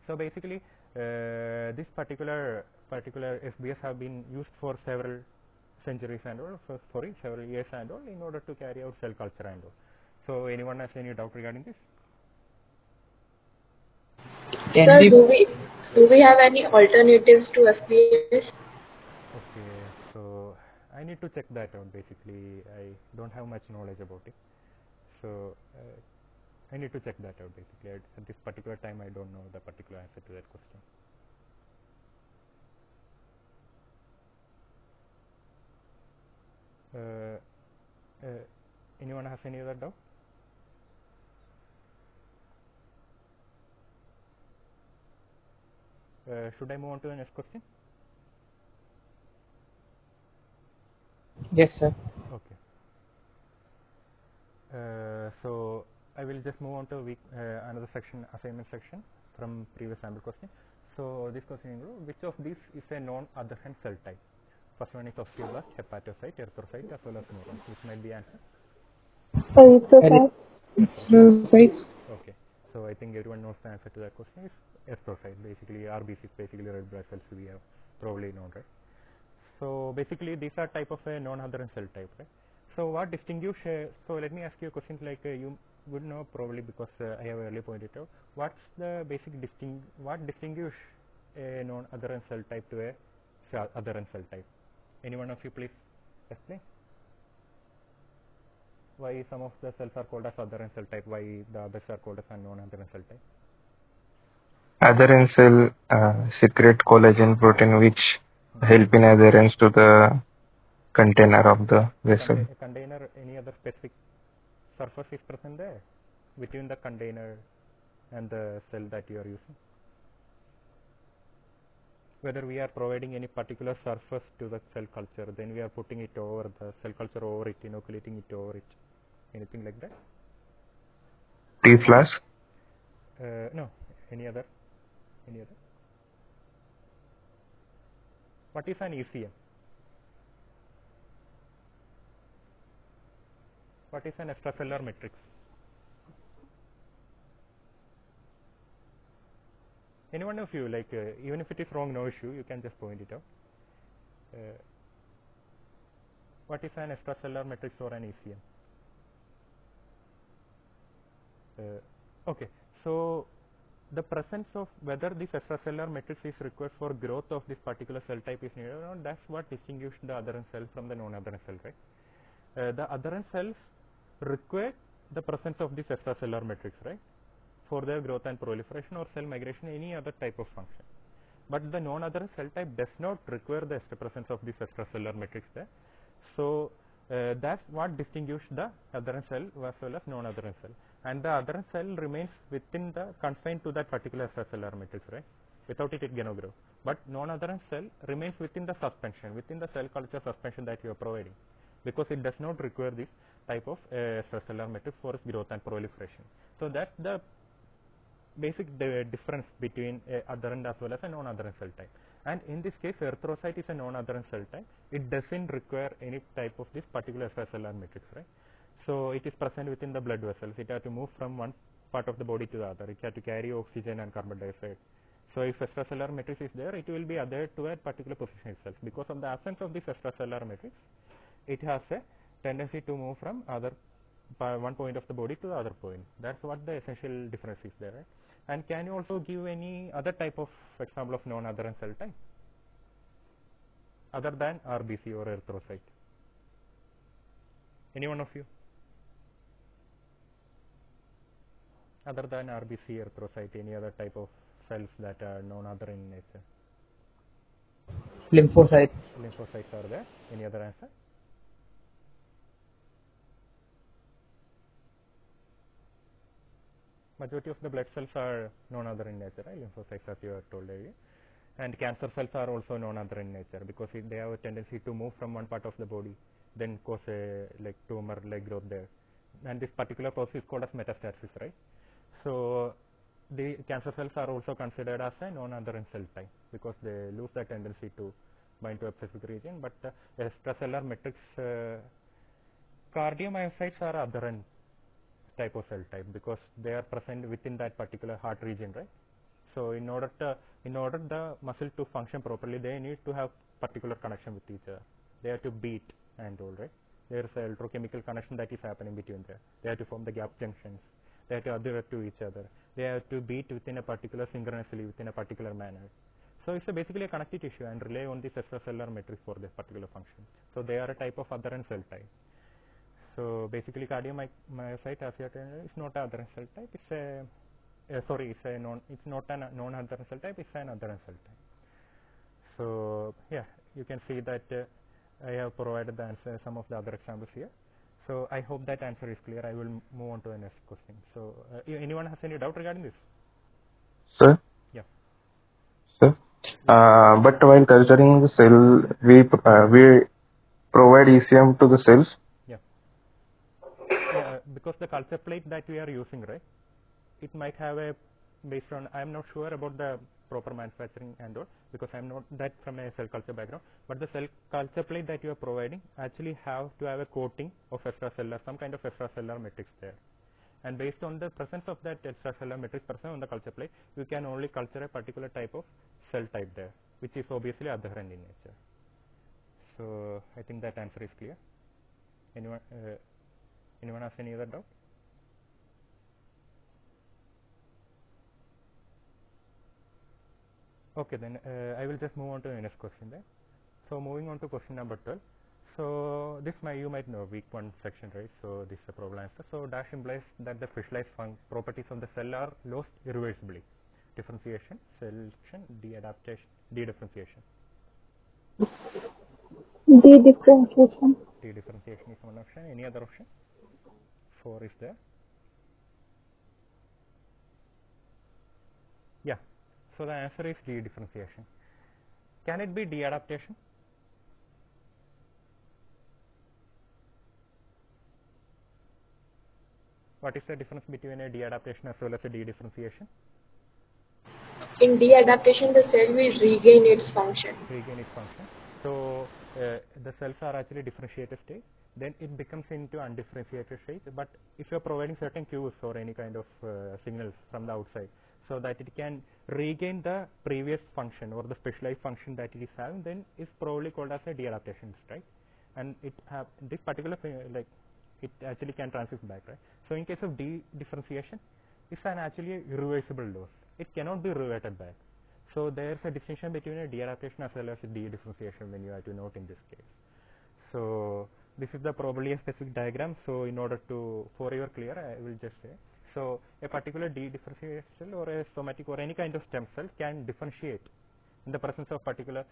So basically, this particular FBS have been used for several centuries and all, several years and all, in order to carry out cell culture and all. So anyone has any doubt regarding this? Sir, do we have any alternatives to FBS? Okay, so I need to check that out. Basically, I don't have much knowledge about it, so I need to check that out. Basically, at this particular time, I don't know the particular answer to that question. Anyone has any other doubt? Should I move on to the next question? Yes, sir. Okay. So I will just move on to another section, assignment section from previous sample question. So this question is, which of these is a non-adherent cell type? First one is osteoblast, hepatocyte, erythrocyte, as well as neurons. Which might be answer? Erythrocyte. Okay. So I think everyone knows the answer to that question is erythrocyte. Basically, RBC is basically red blood cells. We have probably known, right? So basically, these are type of a non-adherent cell type, right? So what distinguish? So let me ask you a question you would know probably, because I have earlier pointed out. What's the basic what distinguish a non-adherent cell type to a adherent cell type? Any one of you please explain why some of the cells are called as adherent cell type, why the others are called as a non-adherent cell type? Adherent cell secrete collagen protein which help in adherence to the container of the vessel. Container, any other specific surface is present there between the container and the cell that you are using? Whether we are providing any particular surface to the cell culture, then we are putting it over the cell culture over it, inoculating it over it, anything like that? T-flash? No, any other? What is an ECM? What is an extracellular matrix? Any one of you, like even if it is wrong, no issue, you can just point it out. What is an extracellular matrix or an ECM? Okay, so the presence of whether this extracellular matrix is required for growth of this particular cell type is needed or not, that's what distinguishes the adherent cell from the non-adherent cell, right? The adherent cells require the presence of this extracellular matrix, right, for their growth and proliferation or cell migration, any other type of function. But the non-adherent cell type does not require the presence of this extracellular matrix there. So that's what distinguishes the adherent cell as well as non-adherent cell. And the adherent cell remains within the confined to that particular extracellular matrix, right? Without it, it cannot grow. But non-adherent cell remains within the suspension, within the cell culture suspension that you are providing, because it does not require this type of extracellular matrix for its growth and proliferation. So that's the basic difference between adherent as well as a non-adherent cell type. And in this case, erythrocyte is a non-adherent cell type. It doesn't require any type of this particular extracellular matrix, right? So it is present within the blood vessels. It has to move from one part of the body to the other. It has to carry oxygen and carbon dioxide. So if extracellular matrix is there, it will be adhered to a particular position itself. Because of the absence of this extracellular matrix, it has a tendency to move from one point of the body to the other point. That's what the essential difference is there, right? And can you also give any other type of example of non-adherent cell type other than RBC or erythrocyte? Any one of you? Other than RBC, erythrocyte, any other type of cells that are non-adherent in nature? Lymphocytes. Lymphocytes are there. Any other answer? Majority of the blood cells are non-adherent in nature, right? Lymphocytes, as you are told earlier. And cancer cells are also non-adherent in nature because they have a tendency to move from one part of the body, then cause a like tumor like growth there. And this particular process is called as metastasis, right? So the cancer cells are also considered as a non-adherent cell type because they lose that tendency to bind to a specific region. But extracellular matrix cardiomyocytes are adherent type of cell type because they are present within that particular heart region, right? So in order the muscle to function properly, they need to have particular connection with each other. They have to beat and all, right? There is a electrochemical connection that is happening between there. They have to form the gap junctions. They have to adhere to each other. They have to beat within a particular synchronously within a particular manner. So it's basically a connective tissue and rely on this extracellular matrix for this particular function. So they are a type of adherent cell type. So basically, cardiomyocyte, as you are is not an adherent cell type. It's a it's not a non-adherent cell type. It's an adherent cell type. So yeah, you can see that I have provided the answer, some of the other examples here. So I hope that answer is clear. I will move on to the next question. So anyone has any doubt regarding this? Sir? Yeah. Sir? But while culturing the cell, we provide ECM to the cells. Yeah. Because the culture plate that we are using, right? It might have a based on, I am not sure about the proper manufacturing and all because I am not that from a cell culture background, but the cell culture plate that you are providing actually have to have a coating of extracellular, some kind of extracellular matrix there. And based on the presence of that extracellular matrix present on the culture plate, you can only culture a particular type of cell type there, which is obviously adherent in nature. So I think that answer is clear. Anyone has any other doubt? Okay, then I will just move on to the next question then. So moving on to question number 12. So this you might know week 1 section, right? So this is a problem answer. So dash implies that the specialized properties of the cell are lost irreversibly. Differentiation, selection, de-adaptation, de-differentiation. De-differentiation. De-differentiation is one option. Any other option? 4 is there. Yeah. So the answer is de-differentiation. Can it be de-adaptation? What is the difference between a de-adaptation as well as a de-differentiation? In de-adaptation, the cell will regain its function. Regain its function. So the cells are actually differentiated state. Then it becomes into undifferentiated state. But if you are providing certain cues or any kind of signals from the outside, so that it can regain the previous function or the specialized function that it is having, then it's probably called as a de-adaptation, right? And it have this particular like it actually can transit back, right? So in case of de-differentiation, it's an actually irreversible loss. It cannot be reverted back. So there's a distinction between a de-adaptation as well as a de-differentiation when you have to note in this case. So this is the probably a specific diagram. So in order to, for your clear, I will just say, so a particular de-differentiated cell or a somatic or any kind of stem cell can differentiate in the presence of particular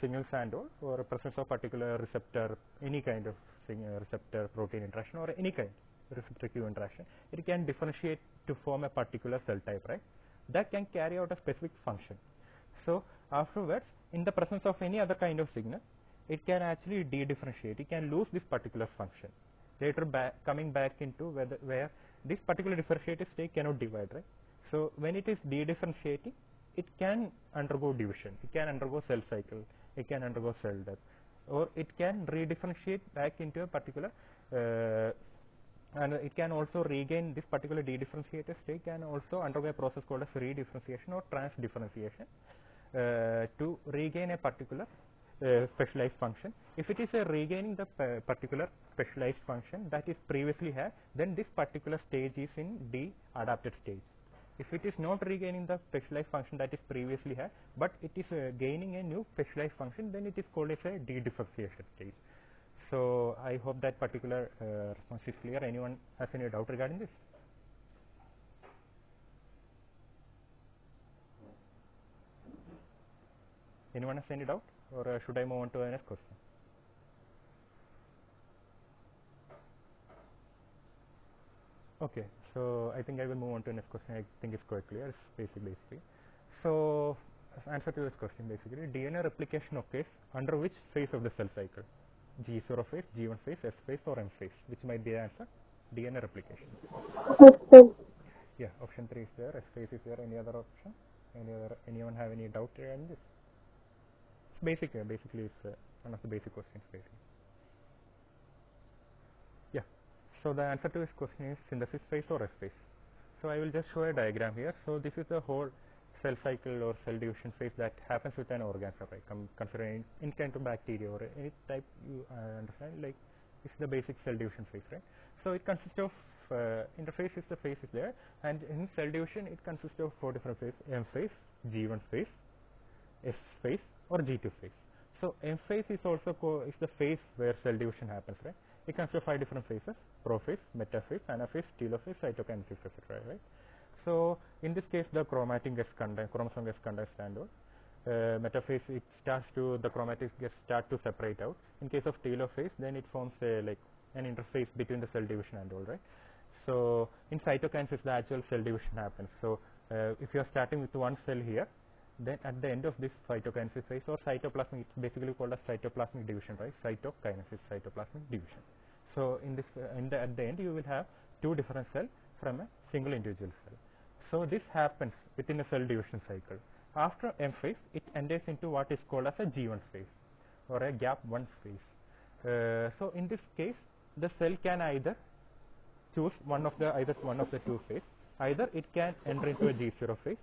signals and or presence of particular receptor, any kind of receptor protein interaction or any kind receptor Q interaction. It can differentiate to form a particular cell type, right? That can carry out a specific function. So afterwards, in the presence of any other kind of signal, it can actually de-differentiate. It can lose this particular function. Later coming back into where this particular differentiated state cannot divide, right? So when it is de-differentiating, it can undergo division. It can undergo cell cycle. It can undergo cell death, or it can redifferentiate back into a particular. And it can also regain this particular de-differentiated state. Can also undergo a process called as redifferentiation or transdifferentiation to regain a particular specialized function. If it is regaining the particular specialized function that is previously had, then this particular stage is in de-adapted stage. If it is not regaining the specialized function that is previously had, but it is gaining a new specialized function, then it is called as a de-differentiation stage. So I hope that particular response is clear. Anyone has any doubt regarding this? Anyone has any doubt, or should I move on to the next question? Okay, so I think I will move on to the next question. I think it's quite clear. It's basically. So answer to this question basically, DNA replication occurs under which phase of the cell cycle? G0 phase, G1 phase, S phase, or M phase? Which might be the answer? DNA replication. Okay. Yeah, option 3 is there. S phase is there. Any other option? Anyone have any doubt regarding this? It's basic. Basically, it's one of the basic questions. Basically. Yeah. So the answer to this question is synthesis phase or S phase. So I will just show a diagram here. So this is the whole cell cycle or cell division phase that happens with an organism, right? Considering any kind of bacteria or any type you understand, like this is the basic cell division phase, right? So it consists of interphase is the phase is there, and in cell division it consists of 4 different phases: M phase, G1 phase, S phase, or G2 phase. So M phase is also is the phase where cell division happens, right? It consists of 5 different phases: prophase, metaphase, anaphase, telophase, cytokinesis, etc., right? So in this case, the chromatin gets condensed, chromosome gets condensed, and metaphase, it starts to, the chromatids start to separate out. In case of telophase, then it forms like an interface between the cell division and all, right? So in cytokinesis, the actual cell division happens. So if you are starting with one cell here, then at the end of this cytokinesis phase or cytoplasmic, it's basically called as cytoplasmic division, right? Cytokinesis, cytoplasmic division. So in this, at the end, you will have 2 different cells from a single individual cell. So this happens within a cell division cycle. After M phase, it enters into what is called as a G1 phase or a gap 1 phase. So in this case, the cell can either choose either one of the 2 phases. Either it can enter into a G0 phase,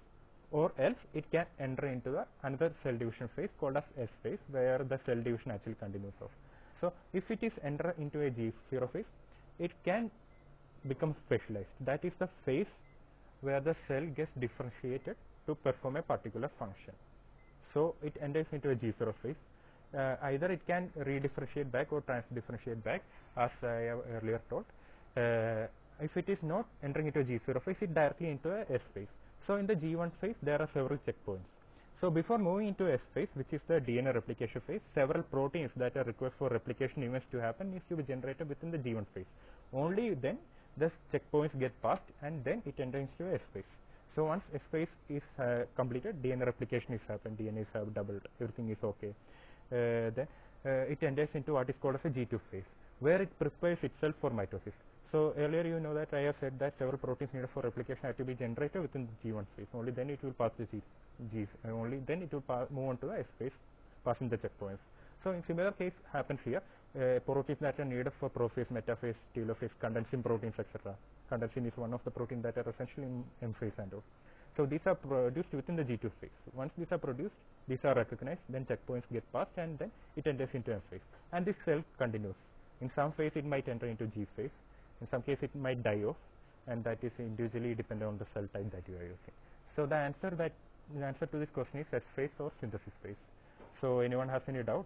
or else it can enter into another cell division phase called as S phase, where the cell division actually continues off. So if it is enter into a G0 phase, it can become specialized. That is the phase where the cell gets differentiated to perform a particular function. So it enters into a G0 phase. Either it can redifferentiate back or transdifferentiate back, as I have earlier told. If it is not entering into a G0 phase, it directly into a S phase. So in the G1 phase, there are several checkpoints. So before moving into S phase, which is the DNA replication phase, several proteins that are required for replication events to happen needs to be generated within the G1 phase. Only then the checkpoints get passed and then it enters into S phase. So once S phase is completed, DNA replication is happened, DNA is doubled, everything is okay. Then it enters into what is called as a G2 phase, where it prepares itself for mitosis. So earlier you know that I have said that several proteins needed for replication have to be generated within the G1 phase. Only then it will pass the G only then it will move on to the S phase, passing the checkpoints. So in similar case happens here, proteins that are needed for prophase, metaphase, telophase, condensing proteins, etc. Condensing is one of the proteins that are essentially in M phase and all. So these are produced within the G2 phase. Once these are produced, these are recognized, then checkpoints get passed and then it enters into M phase. And this cell continues. In some phase it might enter into G phase, in some case it might die off, and that is individually dependent on the cell type that you are using. So the answer to this question is S phase or synthesis phase. So anyone has any doubt?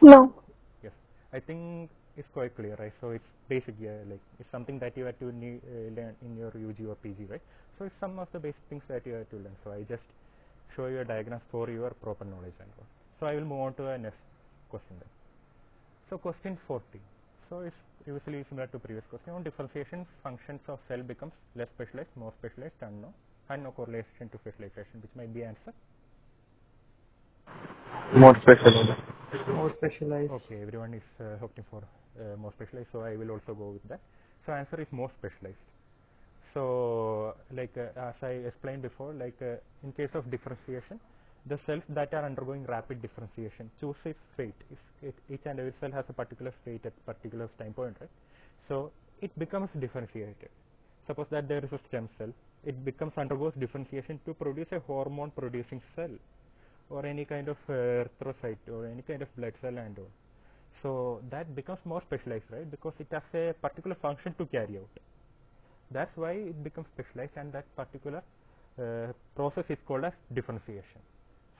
No. Yes, I think it's quite clear, right? So it's basic, like it's something that you have to learn in your UG or PG, right? So it's some of the basic things that you have to learn. So I just show you a diagram for your proper knowledge and all. So I will move on to the next question then. So question 40. So it's usually similar to previous question. On differentiation, functions of cell becomes less specialized, more specialized, unknown, and no correlation to specialization, which might be answer. More special. More specialized. Okay, everyone is opting for more specialized, so I will also go with that. So answer is more specialized. So like as I explained before, like in case of differentiation, the cells that are undergoing rapid differentiation choose its fate. Each and every cell has a particular fate at particular time point, right? So it becomes differentiated. Suppose that there is a stem cell, it undergoes differentiation to produce a hormone producing cell, or any kind of erythrocyte or any kind of blood cell and all. So that becomes more specialized, right? Because it has a particular function to carry out. That's why it becomes specialized, and that particular process is called as differentiation.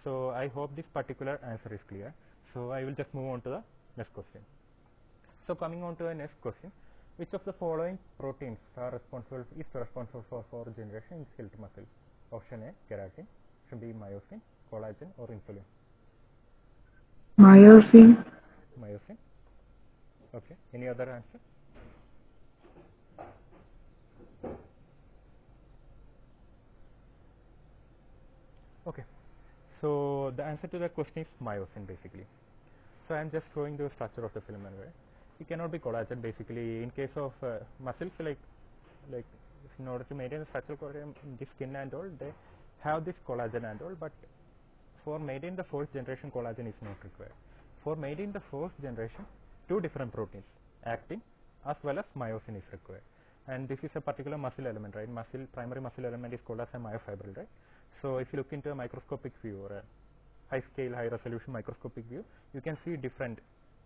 So I hope this particular answer is clear. So I will just move on to the next question. So coming on to the next question, which of the following proteins is responsible for generation in skeletal muscle? Option A, keratin, option B, myosin, collagen, or insulin? Myosin. Myosin. Okay. Any other answer? Okay. So the answer to that question is myosin basically. So I am just showing the structure of the filament, right? It cannot be collagen basically. In case of muscles, like in order to maintain the structural collagen, the skin and all, they have this collagen and all, but for maintaining the fourth generation, collagen is not required. For maintaining the fourth generation, two different proteins, actin as well as myosin is required. And this is a particular muscle element, right? Primary muscle element is called as a myofibril, right? So if you look into a microscopic view or a high scale, high resolution microscopic view, you can see different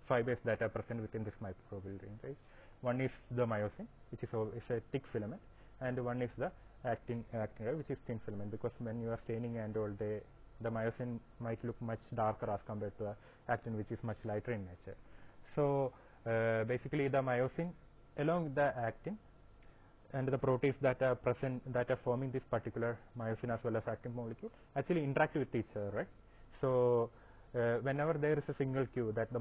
fibers that are present within this microfibril ring, right? One is the myosin, which is a thick filament, and one is the actin, right, which is thin filament, because when you are staining and all, the myosin might look much darker as compared to the actin, which is much lighter in nature. So basically the myosin along with the actin and the proteins that are present, that are forming this particular myosin as well as actin molecule, actually interact with each other, right? So whenever there is a signal cue that the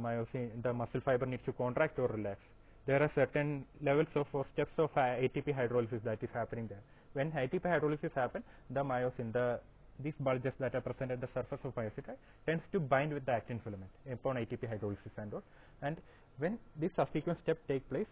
muscle fiber needs to contract or relax, there are certain levels of or steps of ATP hydrolysis that is happening there. When ATP hydrolysis happens, the myosin, these bulges that are present at the surface of myosin, right, tends to bind with the actin filament upon ATP hydrolysis and all. And when this subsequent step take place,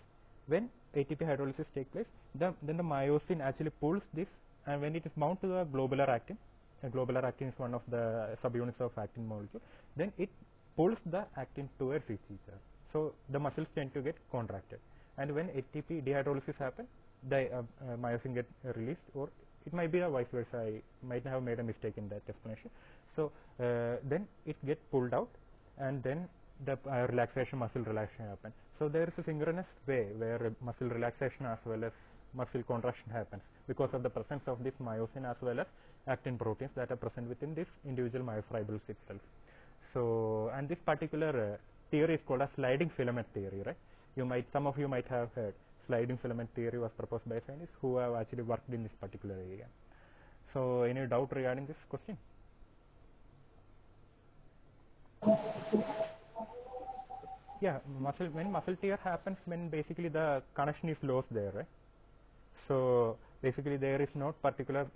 when ATP hydrolysis take place, then the myosin actually pulls this, and when it is bound to the globular actin, and globular actin is one of the subunits of actin molecule, then it pulls the actin towards each other. So the muscles tend to get contracted, and when ATP dehydrolysis happens, the myosin get released, or it might be a vice versa. I might have made a mistake in that explanation. So then it gets pulled out, and then the muscle relaxation happens. So there is a synchronous way where muscle relaxation as well as muscle contraction happens because of the presence of this myosin as well as actin proteins that are present within this individual myofibrils itself. So, and this particular theory is called a sliding filament theory, right? Some of you might have heard sliding filament theory was proposed by scientists who have actually worked in this particular area. So any doubt regarding this question? Yeah, when muscle tear happens, when basically the connection is lost there, right? So basically there is no particular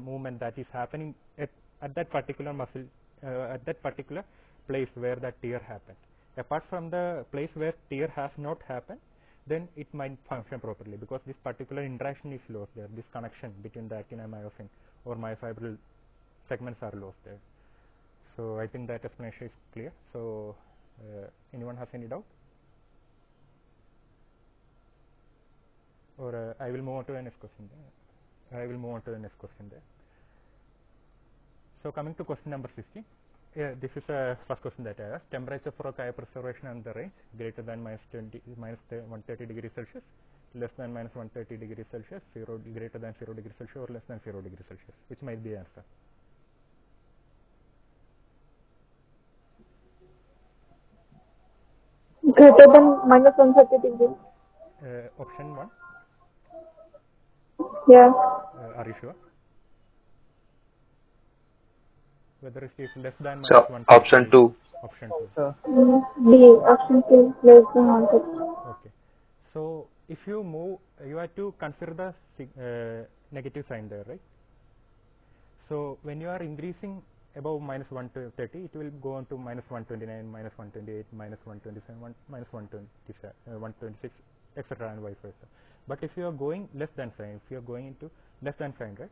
movement that is happening at that particular muscle, at that particular place where that tear happened. Apart from the place where tear has not happened, then it might function properly, because this particular interaction is lost there. This connection between the actin and myosin or myofibril segments are lost there. So I think that explanation is clear. So anyone has any doubt? Or I will move on to the next question there. So coming to question number 16. This is a first question that I asked. Temperature for cryopreservation and the range greater than minus 130 degrees Celsius, less than minus 130 degrees Celsius, greater than 0 degrees Celsius, or less than 0 degrees Celsius. Which might be the answer? Greater than minus 130 degrees. Option 1. Yeah. Are you sure? Whether it is less than minus So 130. option 2. Option 2. Sir. B. Option 2. Less than 130. Okay. So if you move, you have to consider the negative sign there, right? So when you are increasing above minus 130, it will go on to minus 129, minus 128, minus 127, minus 126, etc. and vice versa. But if you are going less than sign, if you are going into less than sign, right,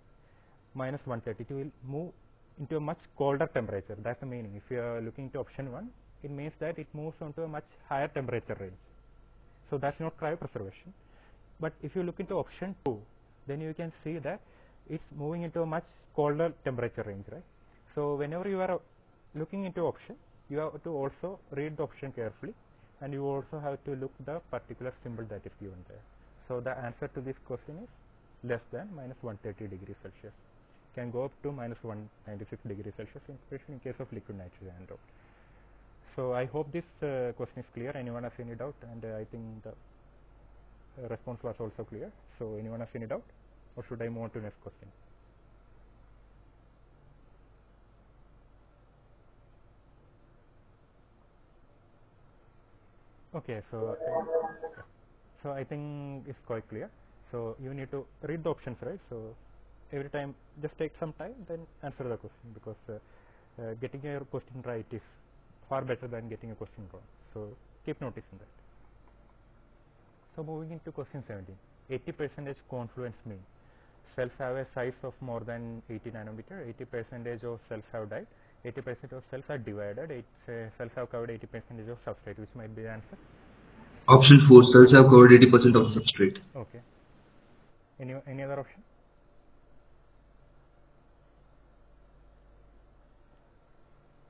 minus 130, it will move into a much colder temperature. That's the meaning. If you are looking to option 1, it means that it moves on to a much higher temperature range. So that's not cryopreservation. But if you look into option 2, then you can see that it's moving into a much colder temperature range, right? So whenever you are looking into option, you have to also read the option carefully, and you also have to look the particular symbol that is given there. So the answer to this question is less than minus 130 degrees Celsius. Can go up to minus 196 degrees Celsius, especially in case of liquid nitrogen and all. So I hope this question is clear. Anyone has any doubt? And I think the response was also clear. So anyone has any doubt, or should I move on to next question? Okay, so I think it's quite clear. So you need to read the options, right? So every time just take some time, then answer the question, because getting your question right is far better than getting a question wrong. So keep noticing that. So moving into question 17, 80% confluence mean. Cells have a size of more than 80 nanometer, 80% of cells have died, 80% of cells are divided, cells have covered 80% of substrate. Which might be the answer? Option 4. Cells have covered 80% of substrate. Okay. Any other option?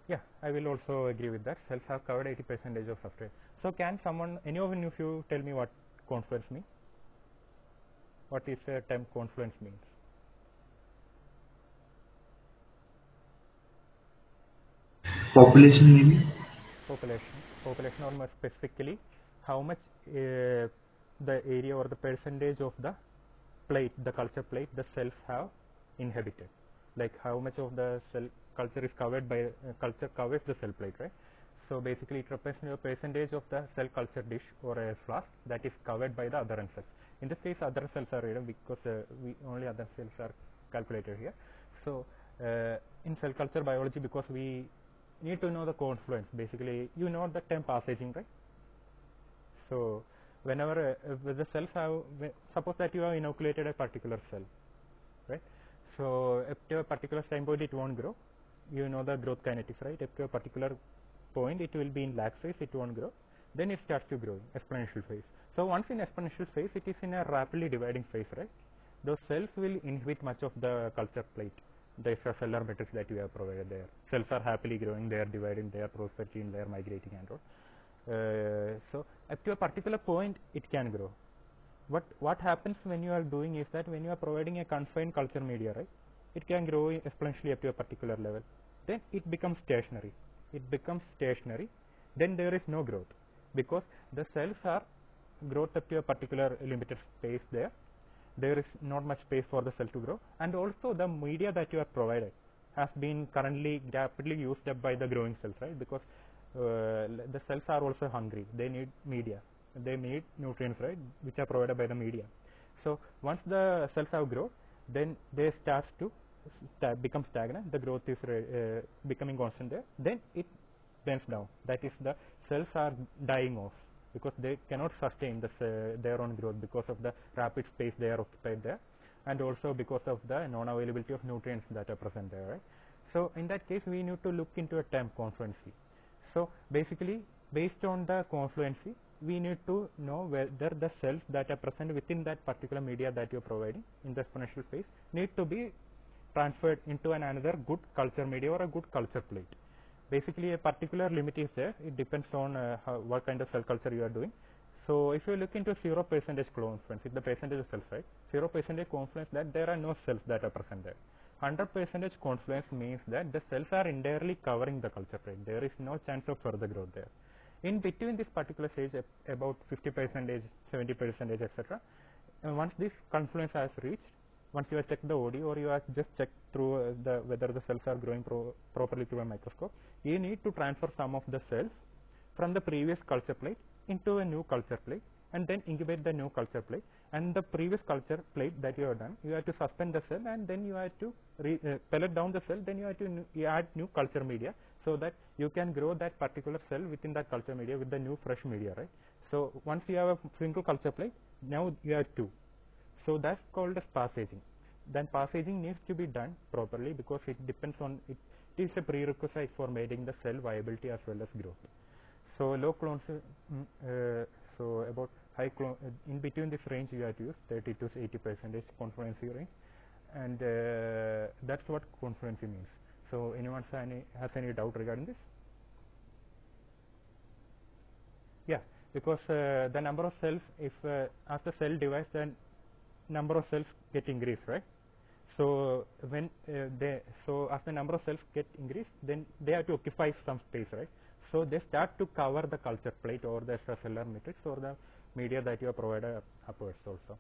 Yeah, I will also agree with that. Cells have covered 80% of substrate. So can someone, any of you tell me what confluence means? What is the term confluence means? Population maybe? Population, or more specifically, how much the area or the percentage of the plate, the culture plate, the cells have inhabited. Like how much of the cell culture is covered by, culture covers the cell plate, right? So basically it represents a percentage of the cell culture dish or a flask that is covered by the adherent cells. In this case, other cells are read because only other cells are calculated here. So in cell culture biology, because we need to know the confluence, basically you know the term passaging, right? So whenever the cells have, suppose that you have inoculated a particular cell, right? So up to a particular time point it won't grow. You know the growth kinetics, right? Up to a particular point it will be in lag phase, it won't grow. Then it starts to grow, exponential phase. So once in exponential phase, it is in a rapidly dividing phase, right? Those cells will inhibit much of the culture plate, the extracellular matrix that you have provided there. Cells are happily growing, they are dividing, they are proliferating, they are migrating and all. So up to a particular point it can grow. What happens when you are doing is that when you are providing a confined culture media, right, it can grow exponentially up to a particular level. Then it becomes stationary. Then there is no growth, because the cells are growth up to a particular limited space there. there is not much space for the cell to grow, and also the media that you are provided has been currently rapidly used up by the growing cells, right? Because the cells are also hungry, they need media, they need nutrients, right, which are provided by the media. So once the cells have grown, then they start to become stagnant, the growth is becoming constant there, then it bends down, that is the cells are dying off because they cannot sustain their own growth because of the rapid space they are occupied there, and also because of the non-availability of nutrients that are present there, right? So in that case we need to look into a term confluency. So basically based on the confluency we need to know whether the cells that are present within that particular media that you are providing in the exponential phase need to be transferred into another good culture media or a good culture plate. Basically a particular limit is there, it depends on what kind of cell culture you are doing. So if you look into 0% confluence, if the percentage of cells, right, 0% confluence, that there are no cells that are present there. 100% confluence means that the cells are entirely covering the culture plate, there is no chance of further growth there. In between this particular stage, about 50%, 70%, etc. Once this confluence has reached, once you have checked the OD or you have just checked through whether the cells are growing properly through a microscope, you need to transfer some of the cells from the previous culture plate into a new culture plate and then incubate the new culture plate, and the previous culture plate that you have done, you have to suspend the cell and then you have to pellet down the cell, then you have to add new culture media so that you can grow that particular cell within that culture media with the new fresh media, right? So once you have a single culture plate, now you have two. So that's called as passaging. Then passaging needs to be done properly because it depends on it is a prerequisite for making the cell viability as well as growth. So low clones, so about high clone, in between this range you have to use 30 to 80% confluency range, and that's what confluency means. So anyone has any doubt regarding this? Yeah, because the number of cells, if as the cell divides, then number of cells get increased, right? So when as the number of cells get increased, then they have to occupy some space, right? So they start to cover the culture plate or the extracellular matrix or the media that you have provided upwards also.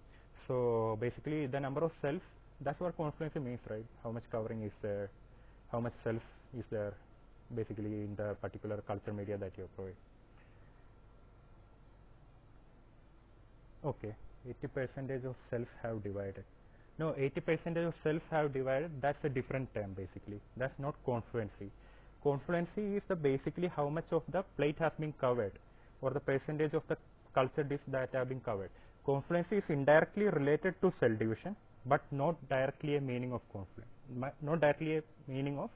So basically the number of cells, that's what confluency means, right? How much covering is there, how much cells is there basically in the particular culture media that you provide. Okay, 80% of cells have divided. No, 80% of cells have divided, that's a different term basically. That's not confluency. Confluency is the basically how much of the plate has been covered or the percentage of the culture dish that have been covered. Confluency is indirectly related to cell division, but not directly a meaning of confluence, not directly a meaning of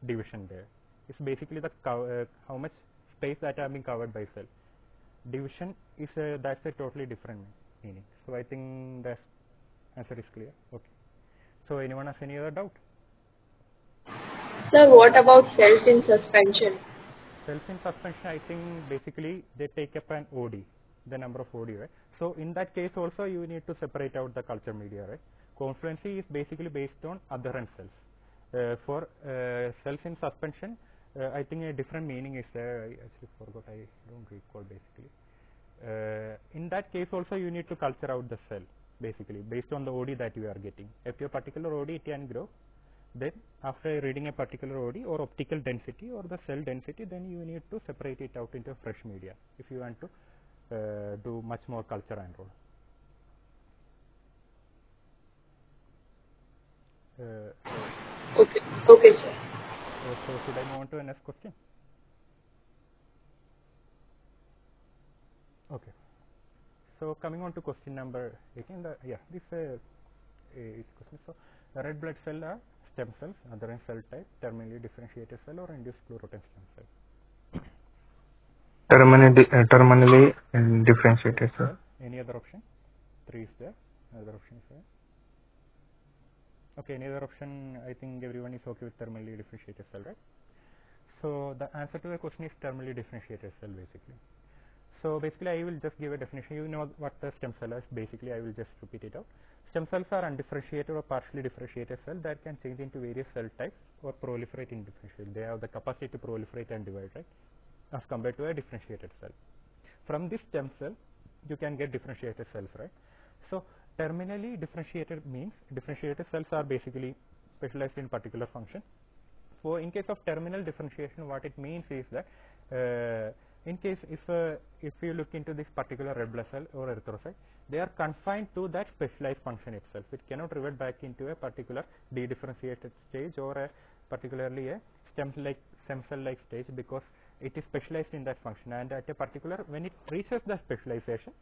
division there. It's basically the how much space that have been covered by cell. Division is that's a totally different meaning. So I think that answer is clear. Okay. So anyone has any other doubt? Sir, what about cells in suspension? Cells in suspension, I think basically they take up an OD, the number of OD, right? So in that case also you need to separate out the culture media, right? Confluency is basically based on adherent cells. For cells in suspension, I think a different meaning is there. I actually forgot, I don't recall basically. In that case also you need to culture out the cell basically based on the OD that you are getting. If your particular OD it can grow, then after reading a particular OD or optical density or the cell density, then you need to separate it out into fresh media if you want to do much more culture and all. Okay, sir. So should I move on to the next question? Okay. So coming on to question number 18, this is question. So the red blood cell are stem cells, adherent cell type, terminally differentiated cell or induced pluripotent stem cell. Terminally differentiated, sir. Any other option? 3 is there. Another option is there. Okay, any other option? I think everyone is okay with terminally differentiated cell, right? So the answer to the question is terminally differentiated cell basically. So basically I will just give a definition. You know what the stem cell is. Basically I will just repeat it out. Stem cells are undifferentiated or partially differentiated cells that can change into various cell types or proliferate indifferentially. They have the capacity to proliferate and divide, right, as compared to a differentiated cell. From this stem cell you can get differentiated cells, right? So terminally differentiated means differentiated cells are basically specialized in particular function. So in case of terminal differentiation, what it means is that in case if you look into this particular red blood cell or erythrocyte, they are confined to that specialized function itself. It cannot revert back into a particular dedifferentiated stage or a particularly a stem cell like stage, because it is specialized in that function, and at a particular, when it reaches the specialization,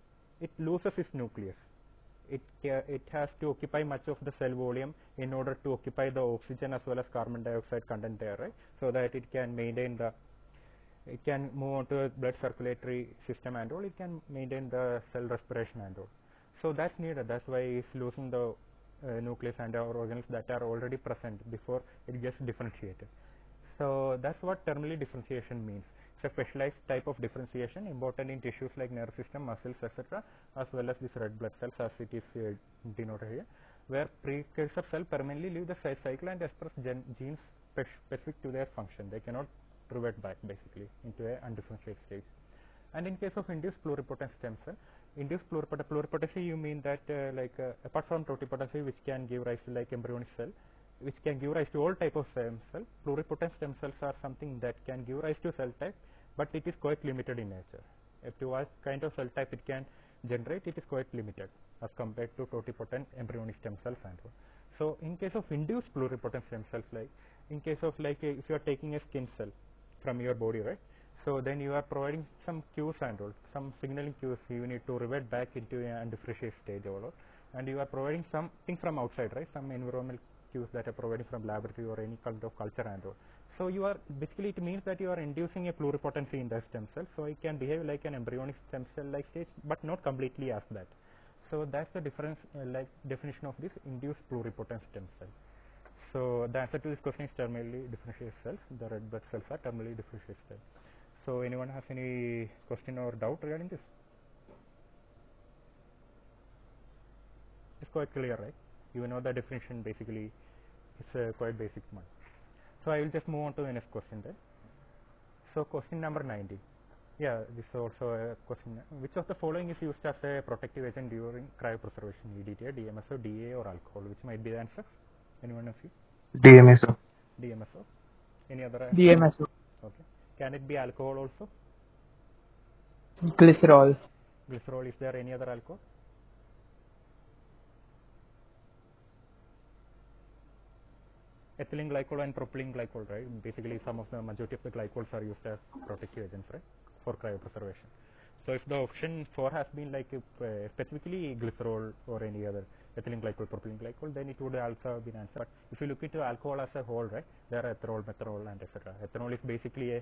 it loses its nucleus. It has to occupy much of the cell volume in order to occupy the oxygen as well as carbon dioxide content there, right? So that it can maintain the, it can move on to a blood circulatory system and all, it can maintain the cell respiration and all. So that's needed. That's why it's losing the nucleus and our organelles that are already present before it gets differentiated. So that's what terminally differentiation means. It's a specialized type of differentiation important in tissues like nervous system, muscles, etc., as well as these red blood cells, as it is denoted here, where precursor cell permanently leave the cell cycle and express genes specific to their function. They cannot revert back basically into a undifferentiated stage. And in case of induced pluripotent stem cell, induced pluripotency, you mean that apart from totipotency, which can give rise to like embryonic cell, which can give rise to all type of stem cell, pluripotent stem cells are something that can give rise to cell type, but it is quite limited in nature. If to what kind of cell type it can generate, it is quite limited as compared to totipotent embryonic stem cells and all. So in case of induced pluripotent stem cells, like in case of like if you are taking a skin cell from your body, right? So then you are providing some cues and all, some signaling cues you need to revert back into a undifferentiated stage or, and you are providing something from outside, right? Some environmental cues that are provided from laboratory or any kind of culture and all. So you are basically, it means that you are inducing a pluripotency in the stem cell, so it can behave like an embryonic stem cell like stage, but not completely as that. So that's the difference, like definition of this induced pluripotent stem cell. So the answer to this question is terminally differentiated cells. The red blood cells are terminally differentiated cells. So anyone has any question or doubt regarding this? It's quite clear, right? You know the definition basically. It's a quite basic one. So I will just move on to the next question then. So question number 90. Yeah, this is also a question. Which of the following is used as a protective agent during cryopreservation? EDTA, DMSO, DA, or alcohol? Which might be the answer? Anyone of you? DMSO. DMSO. Any other answer? DMSO. Okay. Can it be alcohol also? Glycerol. Glycerol. Is there any other alcohol? Ethylene glycol and propylene glycol, right? Basically, some of the majority of the glycols are used as protective agents, right, for cryopreservation. So if the option 4 has been like specifically glycerol or any other ethylene glycol, propylene glycol, then it would also have been answered. But if you look into alcohol as a whole, right, there are ethanol, methanol, and etc. Ethanol is basically a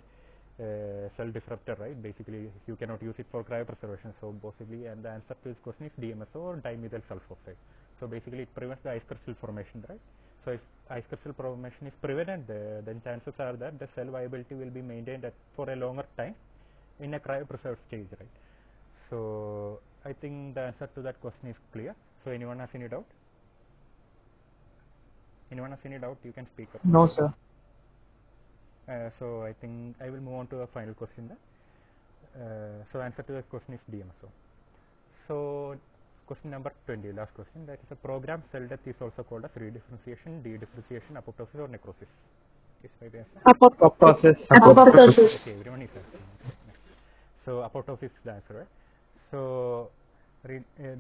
cell disruptor, right? Basically, you cannot use it for cryopreservation. So possibly, and the answer to this question is DMSO or dimethyl sulfoxide. So basically, it prevents the ice crystal formation, right? So if ice crystal formation is prevented, then chances are that the cell viability will be maintained for a longer time in a cryopreserved stage, right? So I think the answer to that question is clear. So anyone has any doubt? Anyone has any doubt? You can speak up. No, sir. So I think I will move on to the final question then. So answer to that question is DMSO. So question number 20, last question. That is a programmed cell death is also called as redifferentiation, dedifferentiation, apoptosis, or necrosis. Yes, maybe answer. Apoptosis. Apoptosis. Okay, everyone is answering. So apoptosis is the answer, right? So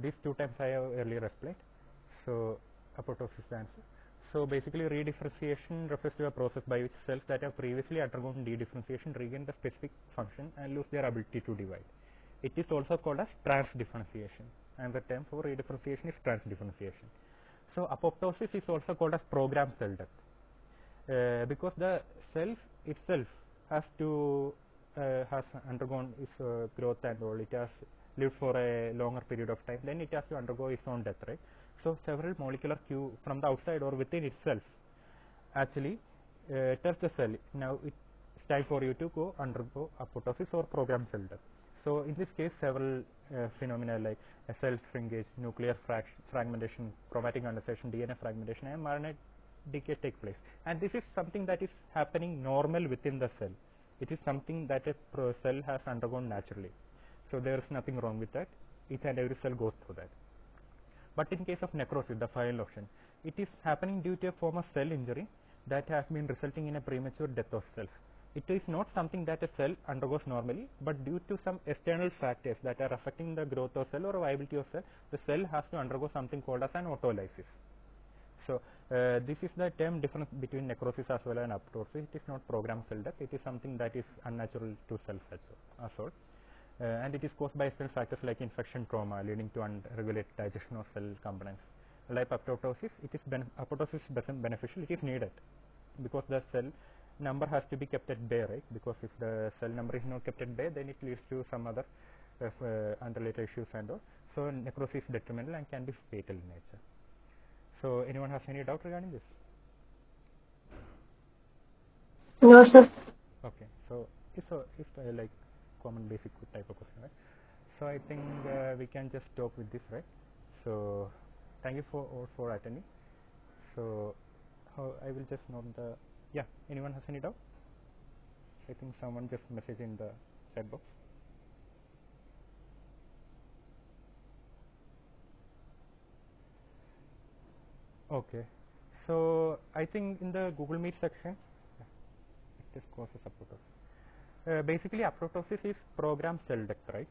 these two terms I have earlier explained. So apoptosis is the answer. So basically, redifferentiation refers to a process by which cells that have previously undergone dedifferentiation regain the specific function and lose their ability to divide. It is also called as transdifferentiation, and the term for redifferentiation is transdifferentiation. So apoptosis is also called as programmed cell death, because the cell itself has undergone its growth and all. It has lived for a longer period of time. Then it has to undergo its own death, right? So several molecular cues from the outside or within itself actually tells the cell, now it's time for you to go undergo apoptosis or programmed cell death. So in this case, several phenomena like cell shrinkage, nuclear fragmentation, chromatic condensation, DNA fragmentation, and RNA decay take place. And this is something that is happening normal within the cell. It is something that a cell has undergone naturally. So there is nothing wrong with that. Each and every cell goes through that. But in case of necrosis, the final option, it is happening due to a form of cell injury that has been resulting in a premature death of cells. It is not something that a cell undergoes normally, but due to some external factors that are affecting the growth of cell or viability of cell, the cell has to undergo something called as an autolysis. So this is the term difference between necrosis as well as apoptosis. It is not programmed cell death. It is something that is unnatural to cells as well. And it is caused by external factors like infection, trauma, leading to unregulated digestion of cell components. Like apoptosis, apoptosis is beneficial. It is needed because the cell number has to be kept at bay, right? Because if the cell number is not kept at bay, then it leads to some other unrelated issues and all. So necrosis is detrimental and can be fatal in nature. So anyone has any doubt regarding this? No, sir. Okay, so it's like common basic type of question, right? So I think we can just stop with this, right? So thank you for attending. So I will just note the anyone has any doubt? I think someone just messaged in the chat box. Okay, so I think in the Google Meet section, it just causes apoptosis. Basically, apoptosis is programmed cell death, right?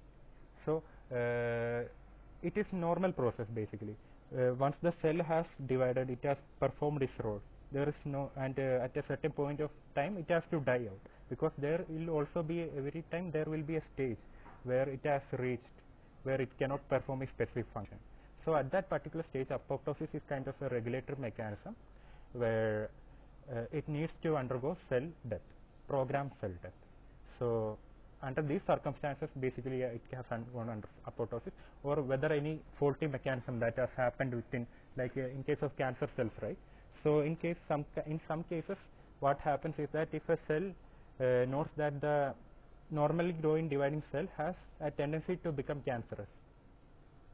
So it is normal process basically. Once the cell has divided, it has performed its role. There is no, and at a certain point of time, it has to die out, because there will also be every time there will be a stage where it has reached where it cannot perform a specific function. So at that particular stage, apoptosis is kind of a regulatory mechanism where it needs to undergo cell death, programmed cell death. So under these circumstances, basically it has gone under apoptosis, or whether any faulty mechanism that has happened within, like in case of cancer cells, right? So in some cases, what happens is that if a cell knows that the normally growing dividing cell has a tendency to become cancerous,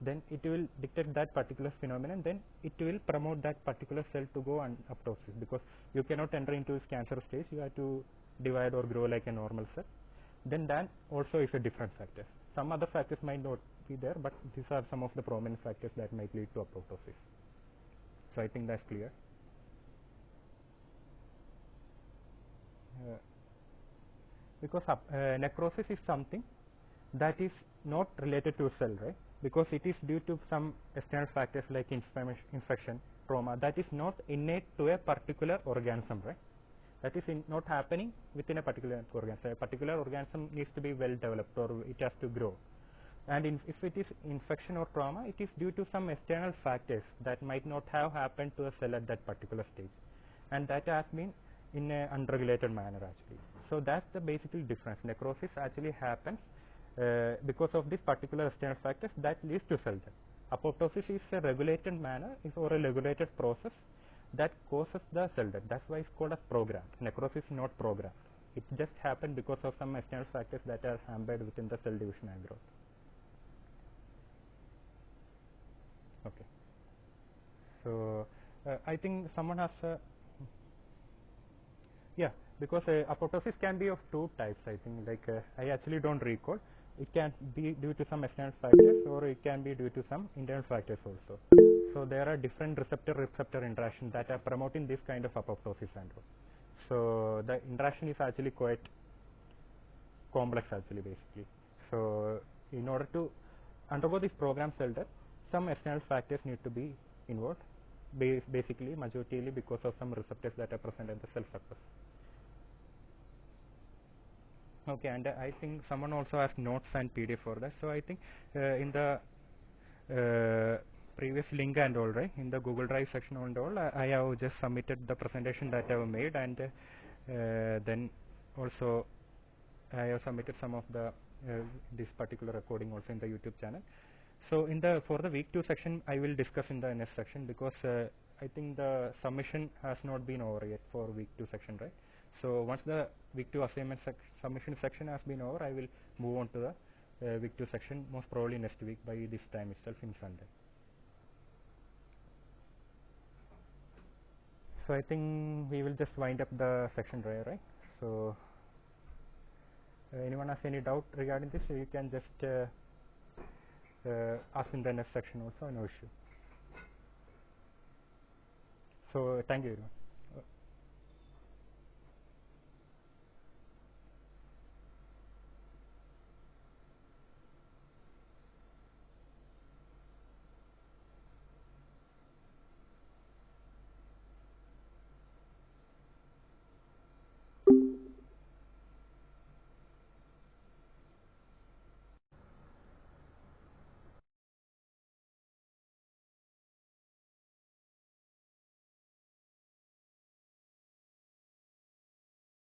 then it will detect that particular phenomenon, then it will promote that particular cell to go on apoptosis, because you cannot enter into this cancer stage, you have to divide or grow like a normal cell. Then that also is a different factor. Some other factors might not be there, but these are some of the prominent factors that might lead to apoptosis. So I think that's clear. Because necrosis is something that is not related to a cell, right? Because it is due to some external factors like infection, trauma, that is not innate to a particular organism, right? That is not happening within a particular organism. A particular organism needs to be well developed, or it has to grow. And if it is infection or trauma, it is due to some external factors that might not have happened to a cell at that particular stage, and that has been in an unregulated manner actually. So that's the basically difference. Necrosis actually happens because of this particular external factors that leads to cell death. Apoptosis is a regulated manner, or a regulated process that causes the cell death. That's why it's called as programmed. Necrosis is not programmed. It just happened because of some external factors that are hampered within the cell division and growth. Okay. So I think someone has because apoptosis can be of two types. I think, like I actually don't recall. It can be due to some external factors, or it can be due to some internal factors also. So there are different receptor interactions that are promoting this kind of apoptosis syndrome. So the interaction is actually quite complex actually, basically. So in order to undergo this programmed cell death, some external factors need to be involved, basically majority because of some receptors that are present at the cell surface. Okay, and I think someone also has notes and PDF for that. So I think in the previous link and all, right, in the Google Drive section and all, I have just submitted the presentation that I have made, and then also I have submitted some of the this particular recording also in the YouTube channel. So in the for the week 2 section, I will discuss in the next section, because I think the submission has not been over yet for week 2 section, right? So once the week 2 assignment submission section has been over, I will move on to the week 2 section, most probably next week by this time itself, in Sunday. So I think we will just wind up the section drive, right? So anyone has any doubt regarding this, you can just ask in the next section also, no issue. So thank you very much.